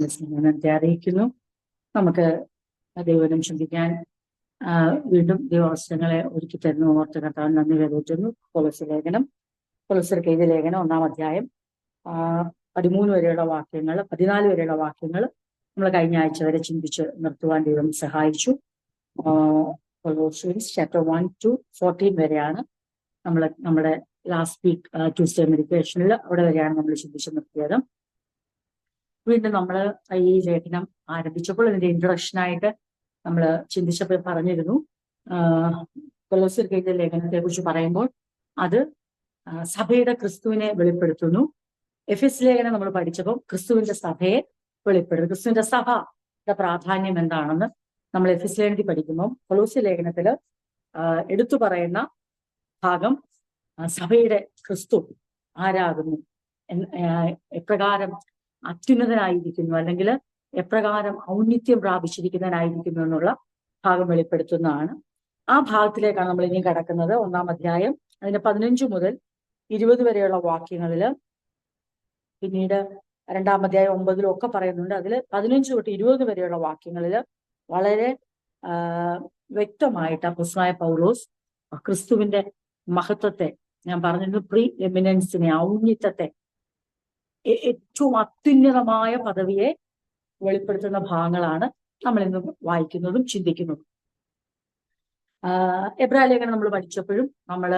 സ്നേഹത്തെ അറിയിക്കുന്നു. നമുക്ക് ദൈവം ചിന്തിക്കാൻ വീണ്ടും ദൈവാവസരങ്ങളെ ഒരുക്കി തരുന്നു. ഓർത്ത് കർത്താൻ നന്ദി കരുതുന്നു. കൊലോസ്യർക്ക് എഴുതിയ ലേഖനം 1-ാം അധ്യായം 13 വരെയുള്ള വാക്യങ്ങൾ, 14 വരെയുള്ള വാക്യങ്ങൾ നമ്മൾ കഴിഞ്ഞ ആഴ്ച വരെ ചിന്തിച്ച് നിർത്തുവാൻ ദൈവം സഹായിച്ചു. കൊലോസ്യൻസ് ചാപ്റ്റർ 1 to 14 വരെയാണ് നമ്മുടെ ലാസ്റ്റ് വീക്ക് ട്യൂസ്ഡേ മെഡിറ്റേഷനിൽ അവിടെ വരെയാണ് നമ്മൾ ചിന്തിച്ച് നിർത്തിയത്. വീണ്ടും നമ്മൾ ഈ ലേഖനം ആരംഭിച്ചപ്പോൾ ഇതിന്റെ ഇൻട്രൊഡക്ഷനായിട്ട് നമ്മൾ ചിന്തിച്ചപ്പോൾ പറഞ്ഞിരുന്നു, കൊലോസ്യർക്ക് എഴുതിയ ലേഖനത്തെ കുറിച്ച് പറയുമ്പോൾ അത് സഭയുടെ ക്രിസ്തുവിനെ വെളിപ്പെടുത്തുന്നു. എഫെസ് ലേഖനം നമ്മൾ പഠിച്ചപ്പോൾ ക്രിസ്തുവിന്റെ സഭയെ വെളിപ്പെടുത്തും. ക്രിസ്തുവിന്റെ സഭയുടെ പ്രാധാന്യം എന്താണെന്ന് നമ്മൾ എഫെസ് ലേഖനത്തിൽ പഠിക്കുമ്പോൾ കൊലോസ്യ ലേഖനത്തിൽ എടുത്തു പറയുന്ന ഭാഗം സഭയുടെ ക്രിസ്തു ആരാകുന്നു, എപ്രകാരം അത്യുന്നതനായിരിക്കുന്നു, അല്ലെങ്കിൽ എപ്രകാരം ഔന്നിത്യം പ്രാപിച്ചിരിക്കുന്നതിനായിരിക്കുന്നു എന്നുള്ള ഭാഗം വെളിപ്പെടുത്തുന്നതാണ്. ആ ഭാഗത്തിലേക്കാണ് നമ്മൾ ഇനി കടക്കുന്നത്. 1-ാം അധ്യായം അതിന്റെ 15 മുതൽ 20 വരെയുള്ള വാക്യങ്ങളില്, പിന്നീട് 2-ാം അധ്യായം 9 ഒക്കെ പറയുന്നുണ്ട്. അതിൽ 15 തൊട്ട് 20 വരെയുള്ള വാക്യങ്ങളിൽ വളരെ വ്യക്തമായിട്ട് അപ്പോസ്തലനായ പൗലോസ് ക്രിസ്തുവിന്റെ മഹത്വത്തെ, ഞാൻ പറഞ്ഞിരുന്നു പ്രീ എമിനൻസിനെ, ഔന്നിത്യത്തെ, ഏറ്റവും അത്യുന്നതമായ പദവിയെ വെളിപ്പെടുത്തുന്ന ഭാഗങ്ങളാണ് നമ്മൾ ഇന്ന് വായിക്കുന്നതും ചിന്തിക്കുന്നതും. എബ്രായ ലേഖനം നമ്മൾ പഠിച്ചപ്പോഴും നമ്മൾ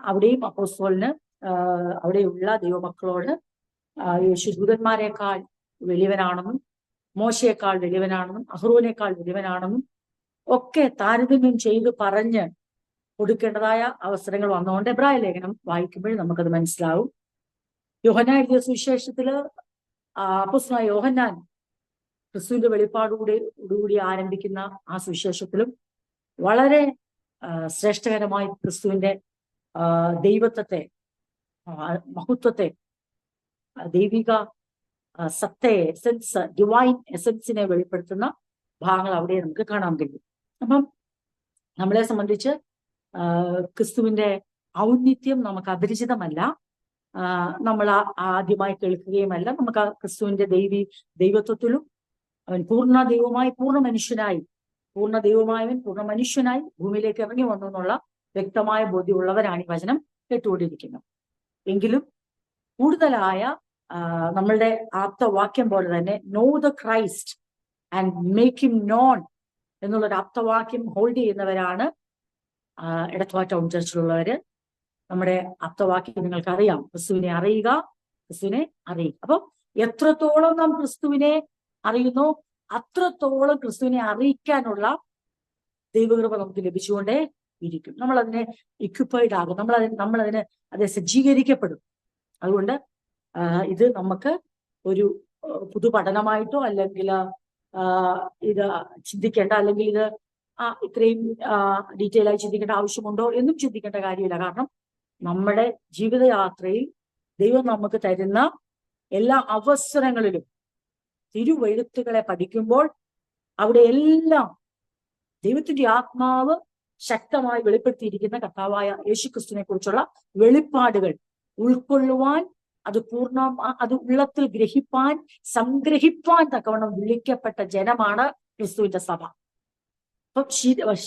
അവിടെയും അപ്പോസ്തലന് അവിടെയുള്ള ദൈവമക്കളോട് യേശു ദൂതന്മാരെക്കാൾ വലിയവനാണെന്നും മോശയേക്കാൾ വലിയവനാണെന്നും അഹ്റോനേക്കാൾ വലിയവനാണെന്നും ഒക്കെ താരതമ്യം ചെയ്ത് പറഞ്ഞ് കൊടുക്കേണ്ടതായ അവസരങ്ങൾ വന്നുകൊണ്ട് എബ്രായ ലേഖനം വായിക്കുമ്പോഴും നമുക്കത് മനസ്സിലാവും. യോഹന്നാൻ എഴുതിയ സുവിശേഷത്തില് അപ്പോസ്തലനായ യോഹന്നാൻ ക്രിസ്തുവിന്റെ വെളിപ്പാടോടുകൂടി ആരംഭിക്കുന്ന ആ സുവിശേഷത്തിലും വളരെ ശ്രേഷ്ഠകരമായി ക്രിസ്തുവിന്റെ ദൈവത്വത്തെ, മഹത്വത്തെ, ദൈവിക സത്തയെ, എസൻസ്, ഡിവൈൻ എസൻസിനെ വെളിപ്പെടുത്തുന്ന ഭാഗങ്ങൾ അവിടെ നമുക്ക് കാണാൻ കഴിയും. അപ്പം നമ്മളെ സംബന്ധിച്ച് ക്രിസ്തുവിന്റെ ഔന്നിത്യം നമുക്ക് അപരിചിതമല്ല, നമ്മൾ ആദ്യമായി കേൾക്കുകയുമല്ല. നമുക്ക് ആ ക്രിസ്തുവിന്റെ ദൈവത്വത്തിലും അവൻ പൂർണ്ണ ദൈവമായി പൂർണ്ണ മനുഷ്യനായി, പൂർണ്ണ ദൈവമായവൻ പൂർണ്ണ മനുഷ്യനായി ഭൂമിയിലേക്ക് ഇറങ്ങി വന്നു എന്നുള്ള വ്യക്തമായ ബോധ്യമുള്ളവരാണ് ഈ വചനം കേട്ടുകൊണ്ടിരിക്കുന്നത്. എങ്കിലും കൂടുതലായ നമ്മളുടെ ആപ്തവാക്യം പോലെ തന്നെ know the Christ and make him non എന്നുള്ളൊരു ആപ്തവാക്യം ഹോൾഡ് ചെയ്യുന്നവരാണ് എടത്വാ ടൗൺ ചർച്ചിലുള്ളവര്. നമ്മുടെ ആപ്തവാക്യം നിങ്ങൾക്കറിയാം, ക്രിസ്തുവിനെ അറിയുക, ക്രിസ്തുവിനെ അറിയുക. അപ്പൊ എത്രത്തോളം നാം ക്രിസ്തുവിനെ അറിയുന്നു അത്രത്തോളം ക്രിസ്തുവിനെ അറിയിക്കാനുള്ള ദൈവകൃപ നമുക്ക് ലഭിച്ചുകൊണ്ടേ ഇരിക്കും. നമ്മളതിനെ ഇക്വിപ്പൈഡ് ആകും, നമ്മളതിന് അത് സജ്ജീകരിക്കപ്പെടും. അതുകൊണ്ട് ഇത് നമുക്ക് ഒരു പുതുപഠനമായിട്ടോ അല്ലെങ്കിൽ ഇത് ചിന്തിക്കേണ്ട, അല്ലെങ്കിൽ ഇത് ഇത്രയും ഡീറ്റെയിൽ ആയി ചിന്തിക്കേണ്ട ആവശ്യമുണ്ടോ എന്നും ചിന്തിക്കേണ്ട കാര്യമില്ല. കാരണം നമ്മുടെ ജീവിതയാത്രയിൽ ദൈവം നമുക്ക് തരുന്ന എല്ലാ അവസരങ്ങളിലും തിരുവെഴുത്തുകളെ പഠിക്കുമ്പോൾ അവിടെ എല്ലാം ദൈവത്തിന്റെ ആത്മാവ് ശക്തമായി വെളിപ്പെടുത്തിയിരിക്കുന്ന കർത്താവായ യേശുക്രിസ്തുവിനെ കുറിച്ചുള്ള വെളിപ്പാടുകൾ ഉൾക്കൊള്ളുവാൻ, അത് ഉള്ളത്തിൽ ഗ്രഹിപ്പാൻ, സംഗ്രഹിപ്പാൻ തക്കവണ്ണം വിളിക്കപ്പെട്ട ജനമാണ് ക്രിസ്തുവിന്റെ സഭ. അപ്പം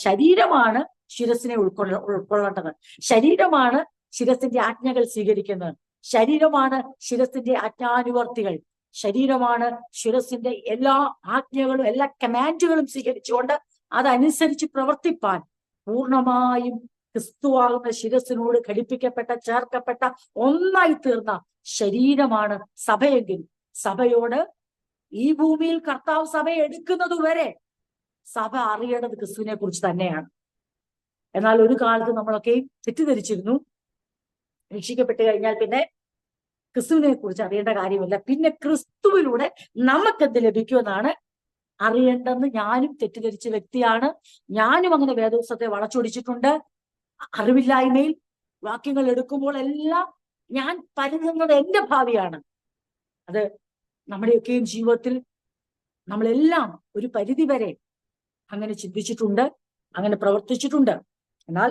ശരീരമാണ് ശിരസിനെ ഉൾക്കൊള്ളേണ്ടത്, ശരീരമാണ് ശിരസിന്റെ ആജ്ഞകൾ സ്വീകരിക്കുന്നത്, ശരീരമാണ് ശിരസിന്റെ ആജ്ഞാനുവർത്തികൾ, ശരീരമാണ് ശിരസിന്റെ എല്ലാ ആജ്ഞകളും എല്ലാ കമാൻഡുകളും സ്വീകരിച്ചുകൊണ്ട് അതനുസരിച്ച് പ്രവർത്തിപ്പാൻ പൂർണ്ണമായും ക്രിസ്തുവാകുന്ന ശിരസിനോട് ഘടിപ്പിക്കപ്പെട്ട, ചേർക്കപ്പെട്ട, ഒന്നായി തീർന്ന ശരീരമാണ് സഭയെങ്കിൽ സഭയോട് ഈ ഭൂമിയിൽ കർത്താവ് സഭയെ എടുക്കുന്നത് വരെ സഭ അറിയേണ്ടത് ക്രിസ്തുവിനെ കുറിച്ച് തന്നെയാണ്. എന്നാൽ ഒരു കാലത്ത് നമ്മളൊക്കെ തെറ്റിദ്ധരിച്ചിരുന്നു, രക്ഷിക്കപ്പെട്ട് കഴിഞ്ഞാൽ പിന്നെ ക്രിസ്തുവിനെ കുറിച്ച് അറിയേണ്ട കാര്യമില്ല, പിന്നെ ക്രിസ്തുവിലൂടെ നമുക്കെന്ത് ലഭിക്കുമെന്നാണ് അറിയേണ്ടെന്ന് ഞാനും തെറ്റിദ്ധരിച്ച വ്യക്തിയാണ്. ഞാനും അങ്ങനെ വേദപുസ്തകത്തെ വളച്ചൊടിച്ചിട്ടുണ്ട്. അറിവില്ലായ്മയിൽ വാക്യങ്ങൾ എടുക്കുമ്പോൾ എല്ലാം ഞാൻ പരുതുന്നത് എന്റെ ഭാവിയാണ്. അത് നമ്മുടെയൊക്കെയും ജീവിതത്തിൽ നമ്മളെല്ലാം ഒരു പരിധി വരെ അങ്ങനെ ചിന്തിച്ചിട്ടുണ്ട്, അങ്ങനെ പ്രവർത്തിച്ചിട്ടുണ്ട്. എന്നാൽ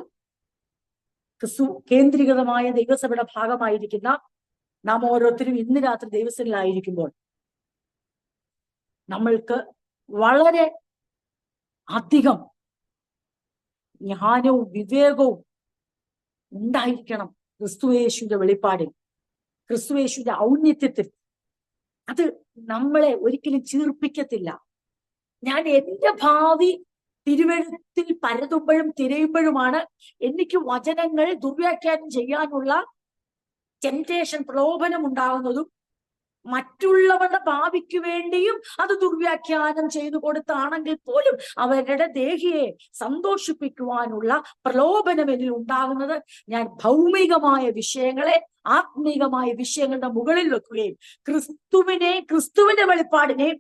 ക്രിസ്തു കേന്ദ്രീകൃതമായ ദൈവസഭയുടെ ഭാഗമായിരിക്കുന്ന നാം ഓരോരുത്തരും ഇന്ന് രാത്രി ദൈവസന്നിധിയിലായിരിക്കുമ്പോൾ നമ്മൾക്ക് വളരെ അധികം ജ്ഞാനവും വിവേകവും ഉണ്ടായിരിക്കണം ക്രിസ്തുയേശുവിന്റെ വെളിപ്പാടിൽ, ക്രിസ്തുയേശുവിന്റെ ഔന്നത്യത്തിൽ. അത് നമ്മളെ ഒരിക്കലും ചീർപ്പിക്കത്തില്ല. ഞാൻ എന്റെ ഭാവി തിരുവെഴുത്തിൽ പരതുമ്പോഴും തിരയുമ്പോഴുമാണ് എനിക്ക് വചനങ്ങൾ ദുർവ്യാഖ്യാനം ചെയ്യാനുള്ള ടെംപ്റ്റേഷൻ, പ്രലോഭനം ഉണ്ടാകുന്നതും മറ്റുള്ളവരുടെ ഭാവിക്ക് വേണ്ടിയും അത് ദുർവ്യാഖ്യാനം ചെയ്തു കൊടുത്താണെങ്കിൽ പോലും അവരുടെ ദേഹിയെ സന്തോഷിപ്പിക്കുവാനുള്ള പ്രലോഭനം എന്നിൽ ഉണ്ടാകുന്നത് ഞാൻ ഭൗമികമായ വിഷയങ്ങളെ ആത്മീകമായ വിഷയങ്ങളുടെ മുകളിൽ വെക്കുകയും ക്രിസ്തുവിന്റെ വെളിപ്പാടിനെയും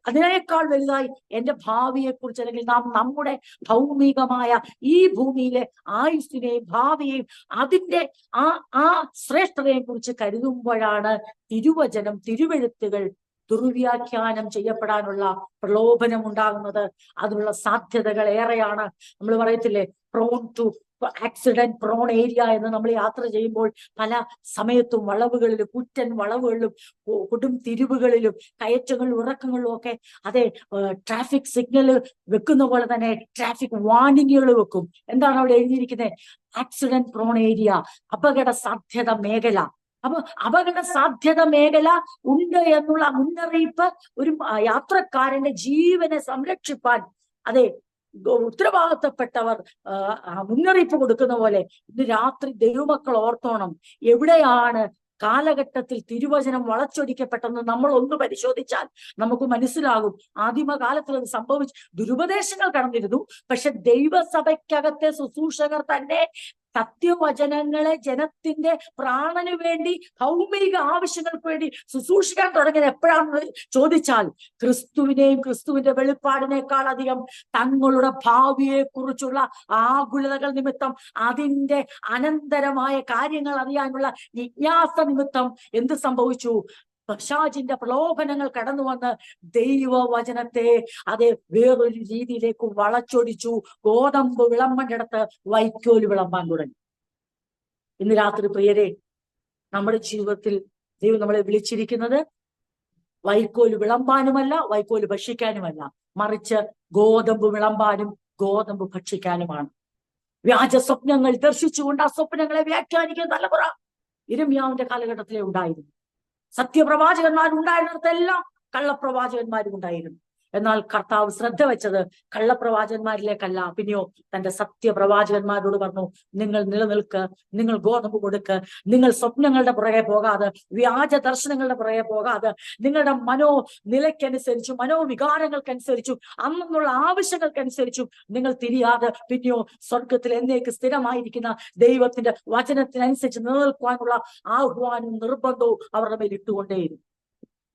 അതിനേക്കാൾ വലുതായി എന്റെ ഭാവിയെ കുറിച്ച്, അല്ലെങ്കിൽ നാം നമ്മുടെ ഭൗമികമായ ഈ ഭൂമിയിലെ ആയുസ്സിനെയും ഭാവിയെയും അതിന്റെ ആ ശ്രേഷ്ഠതയെ കുറിച്ച് കരുതുമ്പോഴാണ് തിരുവചനം, തിരുവെഴുത്തുകൾ ദുർവ്യാഖ്യാനം ചെയ്യപ്പെടാനുള്ള പ്രലോഭനം ഉണ്ടാകുന്നത്. അതിനുള്ള സാധ്യതകൾ ഏറെയാണ്. നമ്മൾ പറയത്തില്ലേ, prone to accident prone area എന്ന്. നമ്മൾ യാത്ര ചെയ്യുമ്പോൾ പല സമയത്തും വളവുകളിലും, കുറ്റൻ വളവുകളിലും, കൊടും തിരിവുകളിലും, കയറ്റങ്ങളിലും ഇറക്കങ്ങളിലും ഒക്കെ അതെ ട്രാഫിക് സിഗ്നൽ വെക്കുന്ന പോലെ തന്നെ ട്രാഫിക് വാർണിങ്ങുകൾ വെക്കും. എന്താണ് അവിടെ എഴുതിയിരിക്കുന്നത്? ആക്സിഡന്റ് പ്രോൺ ഏരിയ, അപകട സാധ്യത മേഖല. അപ്പൊ അപകട സാധ്യത മേഖല ഉണ്ട് എന്നുള്ള മുന്നറിയിപ്പ് ഒരു യാത്രക്കാരന്റെ ജീവനെ സംരക്ഷിപ്പാൻ അതെ ഉത്തരവാദിത്തപ്പെട്ടവർ മുന്നറിയിപ്പ് കൊടുക്കുന്ന പോലെ ഇന്ന് രാത്രി ദൈവമക്കൾ ഓർത്തോണം, എവിടെയാണ് കാലഘട്ടത്തിൽ തിരുവചനം വളച്ചൊടിക്കപ്പെട്ടെന്ന് നമ്മൾ ഒന്ന് പരിശോധിച്ചാൽ നമുക്ക് മനസ്സിലാകും. ആദിമകാലത്തിൽ അത് സംഭവിച്ചു. ദുരുപദേശങ്ങൾ കടന്നിരുന്നു. പക്ഷെ ദൈവസഭയ്ക്കകത്തെ ശുശ്രൂഷകർ തന്നെ സത്യവചനങ്ങളെ ജനത്തിന്റെ പ്രാണന് വേണ്ടി, ഭൗമിക ആവശ്യങ്ങൾക്ക് വേണ്ടി ശുശ്രൂഷിക്കാൻ തുടങ്ങിയത് എപ്പോഴാണെന്ന് ചോദിച്ചാൽ, ക്രിസ്തുവിനെയും ക്രിസ്തുവിന്റെ വെളിപ്പാടിനേക്കാൾ അധികം തങ്ങളുടെ ഭാവിയെ കുറിച്ചുള്ള ആകുലതകൾ നിമിത്തം, അതിന്റെ അനന്തരമായ കാര്യങ്ങൾ അറിയാനുള്ള ജിജ്ഞാസ നിമിത്തം എന്ത് സംഭവിച്ചു? പിശാചിന്റെ പ്രലോഭനങ്ങൾ കടന്നു വന്ന് ദൈവവചനത്തെ അതെ വേറൊരു രീതിയിലേക്ക് വളച്ചൊടിച്ചു. ഗോതമ്പ് വിളമ്പേണ്ടിടത്ത് വൈക്കോല് വിളമ്പാൻ തുടങ്ങി. ഇന്ന് രാത്രി പ്രിയരെ, നമ്മുടെ ജീവിതത്തിൽ ദൈവം നമ്മളെ വിളിച്ചിരിക്കുന്നത് വൈക്കോല് വിളമ്പാനുമല്ല, വൈക്കോല് ഭക്ഷിക്കാനുമല്ല, മറിച്ച് ഗോതമ്പ് വിളമ്പാനും ഗോതമ്പ് ഭക്ഷിക്കാനുമാണ്. വ്യാജ സ്വപ്നങ്ങൾ ദർശിച്ചുകൊണ്ട് ആ സ്വപ്നങ്ങളെ വ്യാഖ്യാനിക്കുന്ന തലമുറ യിരെമ്യാവിന്റെ കാലഘട്ടത്തിലേ ഉണ്ടായിരുന്നു. സത്യപ്രവാചകന്മാരുണ്ടായിരുന്നിടത്തെല്ലാം കള്ളപ്രവാചകന്മാരും ഉണ്ടായിരുന്നു. എന്നാൽ കർത്താവ് ശ്രദ്ധ വെച്ചത് കള്ളപ്രവാചകന്മാരിലേക്കല്ല, പിന്നെയോ തന്റെ സത്യപ്രവാചകന്മാരോട് പറഞ്ഞു, നിങ്ങൾ നിലനിൽക്ക്, നിങ്ങൾ ഗോതമ്പ് കൊടുക്ക്, നിങ്ങൾ സ്വപ്നങ്ങളുടെ പുറകെ പോകാതെ, വ്യാജ ദർശനങ്ങളുടെ പുറകെ പോകാതെ, നിങ്ങളുടെ മനോനിലയ്ക്കനുസരിച്ചും മനോവികാരങ്ങൾക്കനുസരിച്ചും അന്നുള്ള ആവശ്യങ്ങൾക്കനുസരിച്ചും നിങ്ങൾ തിരിയാതെ, പിന്നെയോ സ്വർഗത്തിൽ എന്നേക്ക് സ്ഥിരമായിരിക്കുന്ന ദൈവത്തിന്റെ വചനത്തിനനുസരിച്ച് നിലനിൽക്കുവാനുള്ള ആഹ്വാനവും നിർബന്ധവും അവരുടെ മേൽ ഇട്ടുകൊണ്ടേയിരുന്നു.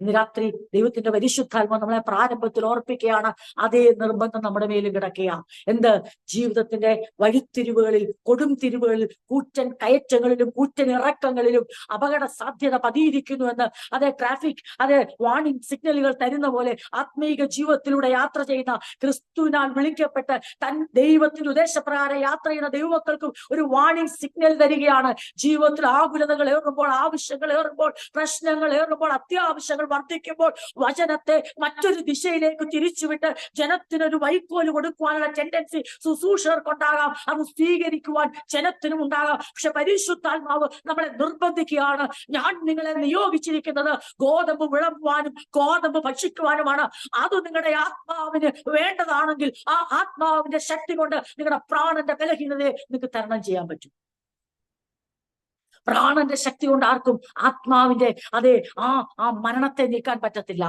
ഇന്ന് രാത്രി ദൈവത്തിന്റെ പരിശുദ്ധാത്മ നമ്മളെ പ്രാരംഭത്തിൽ ഓർപ്പിക്കുകയാണ്, അതേ നിർബന്ധം നമ്മുടെ മേലും കിടക്കുകയാണ്. എന്ത്? ജീവിതത്തിന്റെ വഴിത്തിരിവുകളിൽ, കൊടും തിരിവുകളിൽ, കൂറ്റൻ കയറ്റങ്ങളിലും കൂറ്റൻ ഇറക്കങ്ങളിലും അപകട സാധ്യത പതിയിരിക്കുന്നു എന്ന് അതേ ട്രാഫിക് വാർണിംഗ് സിഗ്നലുകൾ തരുന്ന പോലെ ആത്മീക ജീവിതത്തിലൂടെ യാത്ര ചെയ്യുന്ന, ക്രിസ്തുവിനാൽ വിളിക്കപ്പെട്ട് ദൈവത്തിന്റെ ഉദ്ദേശപ്രകാരം യാത്ര ചെയ്യുന്ന ദൈവമക്കൾക്കും ഒരു വാർണിംഗ് സിഗ്നൽ തരികയാണ്. ജീവിതത്തിൽ ആകുലതകൾ ഏറുമ്പോൾ, ആവശ്യങ്ങൾ ഏറുമ്പോൾ, പ്രശ്നങ്ങൾ ഏറുമ്പോൾ, അത്യാവശ്യങ്ങൾ വർദ്ധിക്കുമ്പോൾ വചനത്തെ മറ്റൊരു ദിശയിലേക്ക് തിരിച്ചുവിട്ട് ജനത്തിനൊരു വൈക്കോല് കൊടുക്കുവാനുള്ള ടെൻഡൻസി ശുശ്രൂഷകർക്കുണ്ടാകാം. അത് സ്വീകരിക്കുവാൻ ജനത്തിനും ഉണ്ടാകാം. പക്ഷെ പരിശുദ്ധാത്മാവ് നമ്മളെ നിർബന്ധിക്കുകയാണ്, ഞാൻ നിങ്ങളെ നിയോഗിച്ചിരിക്കുന്നത് ഗോതമ്പ് വിളമ്പുവാനും ഗോതമ്പ് ഭക്ഷിക്കുവാനുമാണ്. അത് നിങ്ങളുടെ ആത്മാവിന് വേണ്ടതാണെങ്കിൽ ആ ആത്മാവിന്റെ ശക്തി കൊണ്ട് നിങ്ങളുടെ പ്രാണന്റെ ബലഹീനതയെ നിങ്ങൾക്ക് തരണം ചെയ്യാൻ പറ്റും. പ്രാണന്റെ ശക്തി കൊണ്ട് ആർക്കും ആത്മാവിന്റെ ആ മരണത്തെ നീക്കാൻ പറ്റത്തില്ല.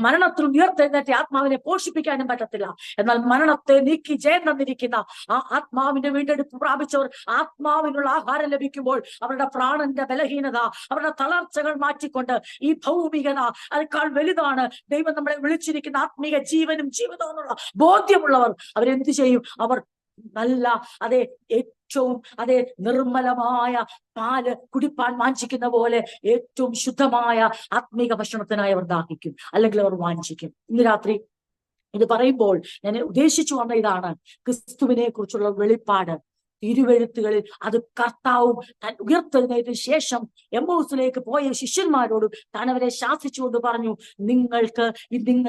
മരണത്തിൽ ഉയർത്തെഴുന്നേറ്റ് ആത്മാവിനെ പോഷിപ്പിക്കാനും പറ്റത്തില്ല. എന്നാൽ മരണത്തെ നീക്കി ജയം തന്നിരിക്കുന്ന ആ ആത്മാവിന്റെ വീണ്ടെടുപ്പ് പ്രാപിച്ചവർ ആത്മാവിനുള്ള ആഹാരം ലഭിക്കുമ്പോൾ അവരുടെ പ്രാണന്റെ ബലഹീനത, അവരുടെ തളർച്ചകൾ മാറ്റിക്കൊണ്ട് ഈ ഭൗമികത അതിനേക്കാൾ വലുതാണ് ദൈവം നമ്മളെ വിളിച്ചിരിക്കുന്ന ആത്മീക ജീവനും ജീവിതവും എന്നുള്ള ബോധ്യമുള്ളവർ അവരെന്ത് ചെയ്യും? അവർ നല്ല ഏറ്റവും നിർമ്മലമായ പാല് കുടിപ്പാൻ വാഞ്ചിക്കുന്ന പോലെ ഏറ്റവും ശുദ്ധമായ ആത്മീക ഭക്ഷണത്തിനായി അവർ ദാഹിക്കും, അല്ലെങ്കിൽ അവർ വാഞ്ചിക്കും. ഇന്ന് രാത്രി ഇത് പറയുമ്പോൾ ഞാൻ ഉദ്ദേശിച്ചു വന്ന ഇതാണ്, ക്രിസ്തുവിനെ കുറിച്ചുള്ള വെളിപ്പാട് തിരുവെഴുത്തുകളിൽ അത് കർത്താവും താൻ ഉയർത്തെഴുന്നേറ്റതിനു ശേഷം എമ്മൗസിലേക്ക് പോയ ശിഷ്യന്മാരോട് താൻ അവരെ ശാസിച്ചുകൊണ്ട് പറഞ്ഞു, നിങ്ങൾ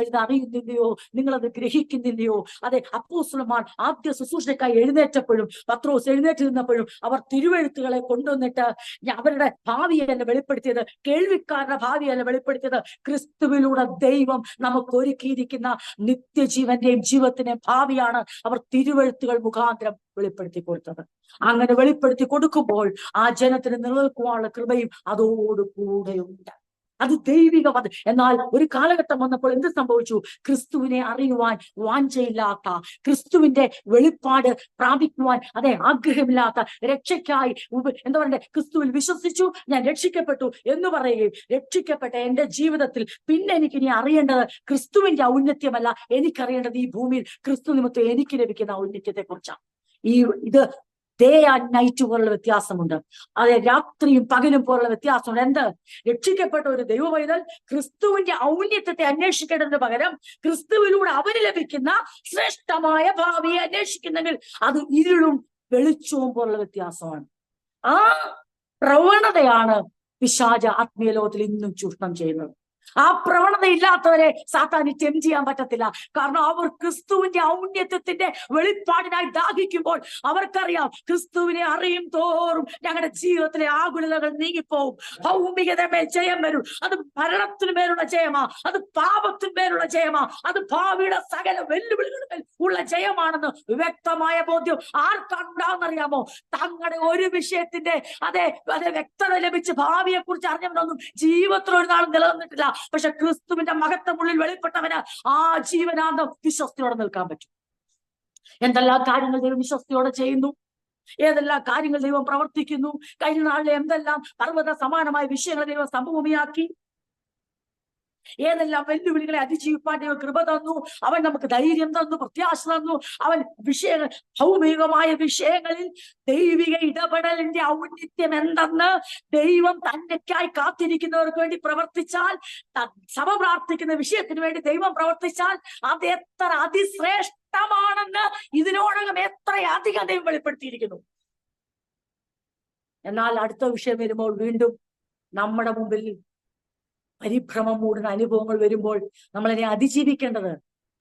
ഇത് അറിയുന്നില്ലയോ, നിങ്ങളത് ഗ്രഹിക്കുന്നില്ലയോ? അതെ, അപ്പോസ്തലന്മാർ ആദ്യ ശുശ്രൂഷയ്ക്കായി എഴുന്നേറ്റപ്പോഴും പത്രോസ് എഴുന്നേറ്റ് നിന്നപ്പോഴും അവർ തിരുവെഴുത്തുകളെ കൊണ്ടുവന്നിട്ട് അവരുടെ ഭാവിയല്ല വെളിപ്പെടുത്തിയത്, കേൾവിക്കാരുടെ ഭാവിയല്ല വെളിപ്പെടുത്തിയത്. ക്രിസ്തുവിലൂടെ ദൈവം നമുക്ക് ഒരുക്കിയിരിക്കുന്ന നിത്യജീവന്റെയും ജീവിതത്തിന്റെയും ഭാവിയാണ് അവർ തിരുവെഴുത്തുകൾ മുഖാന്തരം വെളിപ്പെടുത്തി കൊടുത്തത്. അങ്ങനെ വെളിപ്പെടുത്തി കൊടുക്കുമ്പോൾ ആ ജനത്തിന് നിലനിൽക്കുവാനുള്ള കൃപയും അതോടുകൂടെയുണ്ട്. അത് ദൈവികമാണ്. എന്നാൽ ഒരു കാലഘട്ടം വന്നപ്പോൾ എന്ത് സംഭവിച്ചു? ക്രിസ്തുവിനെ അറിയുവാൻ വാഞ്ചയില്ലാത്ത, ക്രിസ്തുവിന്റെ വെളിപ്പാട് പ്രാപിക്കുവാൻ ആഗ്രഹമില്ലാത്ത, രക്ഷയ്ക്കായി എന്താ പറയണ്ടേ, ക്രിസ്തുവിൽ വിശ്വസിച്ചു, ഞാൻ രക്ഷിക്കപ്പെട്ടു എന്ന് പറയുകയും രക്ഷിക്കപ്പെട്ട എന്റെ ജീവിതത്തിൽ പിന്നെ എനിക്കിനി അറിയേണ്ടത് ക്രിസ്തുവിന്റെ ഔന്നത്യമല്ല, എനിക്കറിയേണ്ടത് ഈ ഭൂമിയിൽ ക്രിസ്തു നിമിത്തം എനിക്ക് ലഭിക്കുന്ന ഔന്നത്യത്തെ കുറിച്ചാണ്. ഇത് ഡേ ആൻഡ് നൈറ്റ് പോലുള്ള വ്യത്യാസമുണ്ട്. രാത്രിയും പകലും പോലുള്ള വ്യത്യാസമുണ്ട്. എന്ത്? രക്ഷിക്കപ്പെട്ട ഒരു ദൈവ പൈതൽ ക്രിസ്തുവിന്റെ ഔന്നത്യത്തെ അന്വേഷിക്കേണ്ടതിന് പകരം ക്രിസ്തുവിലൂടെ അവന് ലഭിക്കുന്ന ശ്രേഷ്ഠമായ ഭാവിയെ അന്വേഷിക്കുന്നെങ്കിൽ അത് ഇരുളും വെളിച്ചവും പോലുള്ള വ്യത്യാസമാണ്. ആ പ്രവണതയാണ് പിശാച് ആത്മീയ ലോകത്തിൽ ഇന്നും ചൂഷണം ചെയ്യുന്നത്. ആ പ്രവണതയില്ലാത്തവരെ സാത്താന് ടെംപ്റ്റ് ചെയ്യാൻ പറ്റത്തില്ല. കാരണം അവർ ക്രിസ്തുവിന്റെ ഔന്നത്യത്തിന്റെ വെളിപ്പാടിനായി ദാഹിക്കുമ്പോൾ അവർക്കറിയാം, ക്രിസ്തുവിനെ അറിയും തോറും ഞങ്ങളുടെ ജീവിതത്തിലെ ആകുലതകൾ നീങ്ങിപ്പോവും, ഭൗമികതമേൽ ജയം വരും. അത് മരണത്തിനു മേലുള്ള ജയമാ, അത് പാപത്തിന്മേലുള്ള ജയമാ, അത് ഭാവിയുടെ സകല വെല്ലുവിളികളിൽ ഉള്ള ജയമാണെന്ന് വ്യക്തമായ ബോധ്യം ആർക്കുണ്ടാവുന്നറിയാമോ? തങ്ങളുടെ ഒരു വിഷയത്തിന്റെ വ്യക്തത ലഭിച്ച് ഭാവിയെ കുറിച്ച് അറിഞ്ഞവനൊന്നും ജീവിതത്തിൽ ഒരു നാളും നിലനിന്നിട്ടില്ല. പക്ഷെ ക്രിസ്തുവിന്റെ മഹത്വമുള്ളിൽ വെളിപ്പെട്ടവന് ആ ജീവനാന്തം വിശ്വസ്തയോടെ നിൽക്കാൻ പറ്റും. എന്തെല്ലാം കാര്യങ്ങൾ ദൈവം വിശ്വസ്തയോടെ ചെയ്യുന്നു, ഏതെല്ലാം കാര്യങ്ങൾ ദൈവം പ്രവർത്തിക്കുന്നു, കഴിഞ്ഞ നാളിലെ എന്തെല്ലാം പർവ്വത സമാനമായ വിഷയങ്ങൾ ദൈവം സംഭൂമിയാക്കി, ഏതെല്ലാം വെല്ലുവിളികളെ അതിജീവിപ്പാൻ ദൈവം കൃപ തന്നു, അവൻ നമുക്ക് ധൈര്യം തന്നു, പ്രത്യാശ തന്നു. അവൻ വിഷയങ്ങൾ, ഭൗമികമായ വിഷയങ്ങളിൽ ദൈവിക ഇടപെടലിന്റെ ഔന്നിത്യം എന്തെന്ന് ദൈവം തന്നെക്കായി കാത്തിരിക്കുന്നവർക്ക് വേണ്ടി പ്രവർത്തിച്ചാൽ, സഭ പ്രാർത്ഥിക്കുന്ന വിഷയത്തിന് വേണ്ടി ദൈവം പ്രവർത്തിച്ചാൽ അത് എത്ര അതിശ്രേഷ്ഠമാണെന്ന് ഇതിനോടകം എത്രയധികം ദൈവം വെളിപ്പെടുത്തിയിരിക്കുന്നു. എന്നാൽ അടുത്ത വിഷയം വരുമ്പോൾ വീണ്ടും നമ്മുടെ മുമ്പിൽ പരിഭ്രമം മൂടുന്ന അനുഭവങ്ങൾ വരുമ്പോൾ നമ്മളതിനെ അതിജീവിക്കേണ്ടത്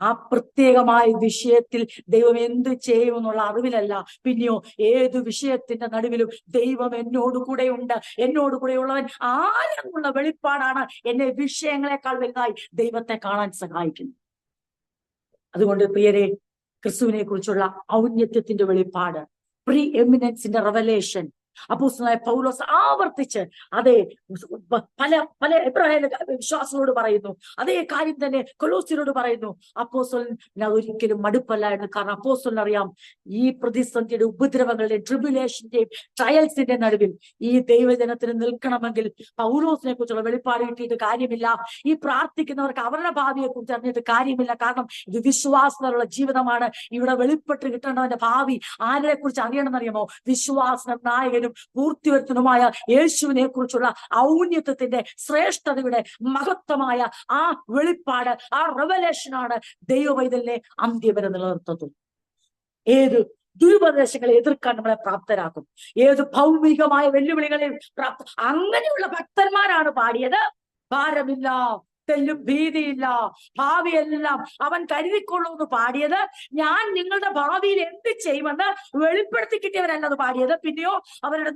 ആ പ്രത്യേകമായ വിഷയത്തിൽ ദൈവം എന്ത് ചെയ്യുമെന്നുള്ള അറിവിലല്ല, പിന്നെയോ ഏതു വിഷയത്തിന്റെ നടുവിലും ദൈവം എന്നോട് കൂടെയുണ്ട്, എന്നോട് കൂടെയുള്ളവൻ ആരെന്നുള്ള വെളിപ്പാടാണ് എന്നെ വിഷയങ്ങളെക്കാൾ വലുതായി ദൈവത്തെ കാണാൻ സഹായിക്കുന്നത്. അതുകൊണ്ട് പ്രിയരെ, ക്രിസ്തുവിനെ കുറിച്ചുള്ള ഔന്നത്യത്തിന്റെ വെളിപ്പാട്, പ്രീ എമിനൻസിന്റെ റെവലേഷൻ അപ്പോസ്തലനായ പൗലോസ് ആവർത്തിച്ച് പല എബ്രായ വിശ്വാസികളോട് പറയുന്നു. അതേ കാര്യം തന്നെ കൊലോസ്യരോട് പറയുന്നു. അപ്പോസ്തലൻ ഒരിക്കലും മടുപ്പല്ല എന്ന്. കാരണം അപ്പോസ്തലൻ അറിയാം, ഈ പ്രതിസന്ധിയുടെ, ഉപദ്രവങ്ങളുടെയും ട്രിബുലേഷന്റെയും ട്രയൽസിന്റെ നടുവിൽ ഈ ദൈവജനത്തിന് നിൽക്കണമെങ്കിൽ പൗലോസിനെ കുറിച്ചുള്ള വെളിപ്പാട് കിട്ടിയിട്ട് കാര്യമില്ല, ഈ പ്രാർത്ഥിക്കുന്നവർക്ക് അവരുടെ ഭാവിയെ കുറിച്ച് അറിഞ്ഞിട്ട് കാര്യമില്ല. കാരണം ഇത് വിശ്വാസത്തിലുള്ള ജീവിതമാണ്. ഇവിടെ വെളിപ്പെട്ട് കിട്ടേണ്ടവന്റെ ഭാവി ആരെ കുറിച്ച് അറിയണമെന്നറിയാമോ? വിശ്വാസ നായകനും പൂർത്തിവരുത്തനുമായ യേശുവിനെ കുറിച്ചുള്ള ഔന്നത്യത്തിന്റെ ശ്രേഷ്ഠതയുടെ മഹത്വമായ ആ വെളിപ്പാട്, ആ റെവലേഷനാണ് ദൈവവൈതലിനെ അന്ത്യം വരെ നിലനിർത്തുന്നത്. ഏത് ദുരുപദേശങ്ങളെ എതിർക്കാൻ നമ്മളെ പ്രാപ്തരാക്കും, ഏത് ഭൗമികമായ വെല്ലുവിളികളെ അങ്ങനെയുള്ള ഭക്തന്മാരാണ് പാടിയത്. ഭാരമില്ല, തെല്ലും ഭീതിയില്ല, ഭാവിയെല്ലാം അവൻ കരുതിക്കൊള്ളൂന്ന് പാടിയത്. ഞാൻ നിങ്ങളുടെ ഭാവിയിൽ എന്ത് ചെയ്യുമെന്ന് വെളിപ്പെടുത്തി കിട്ടിയവരല്ലത് പാടിയത്. പിന്നെയോ അവരുടെ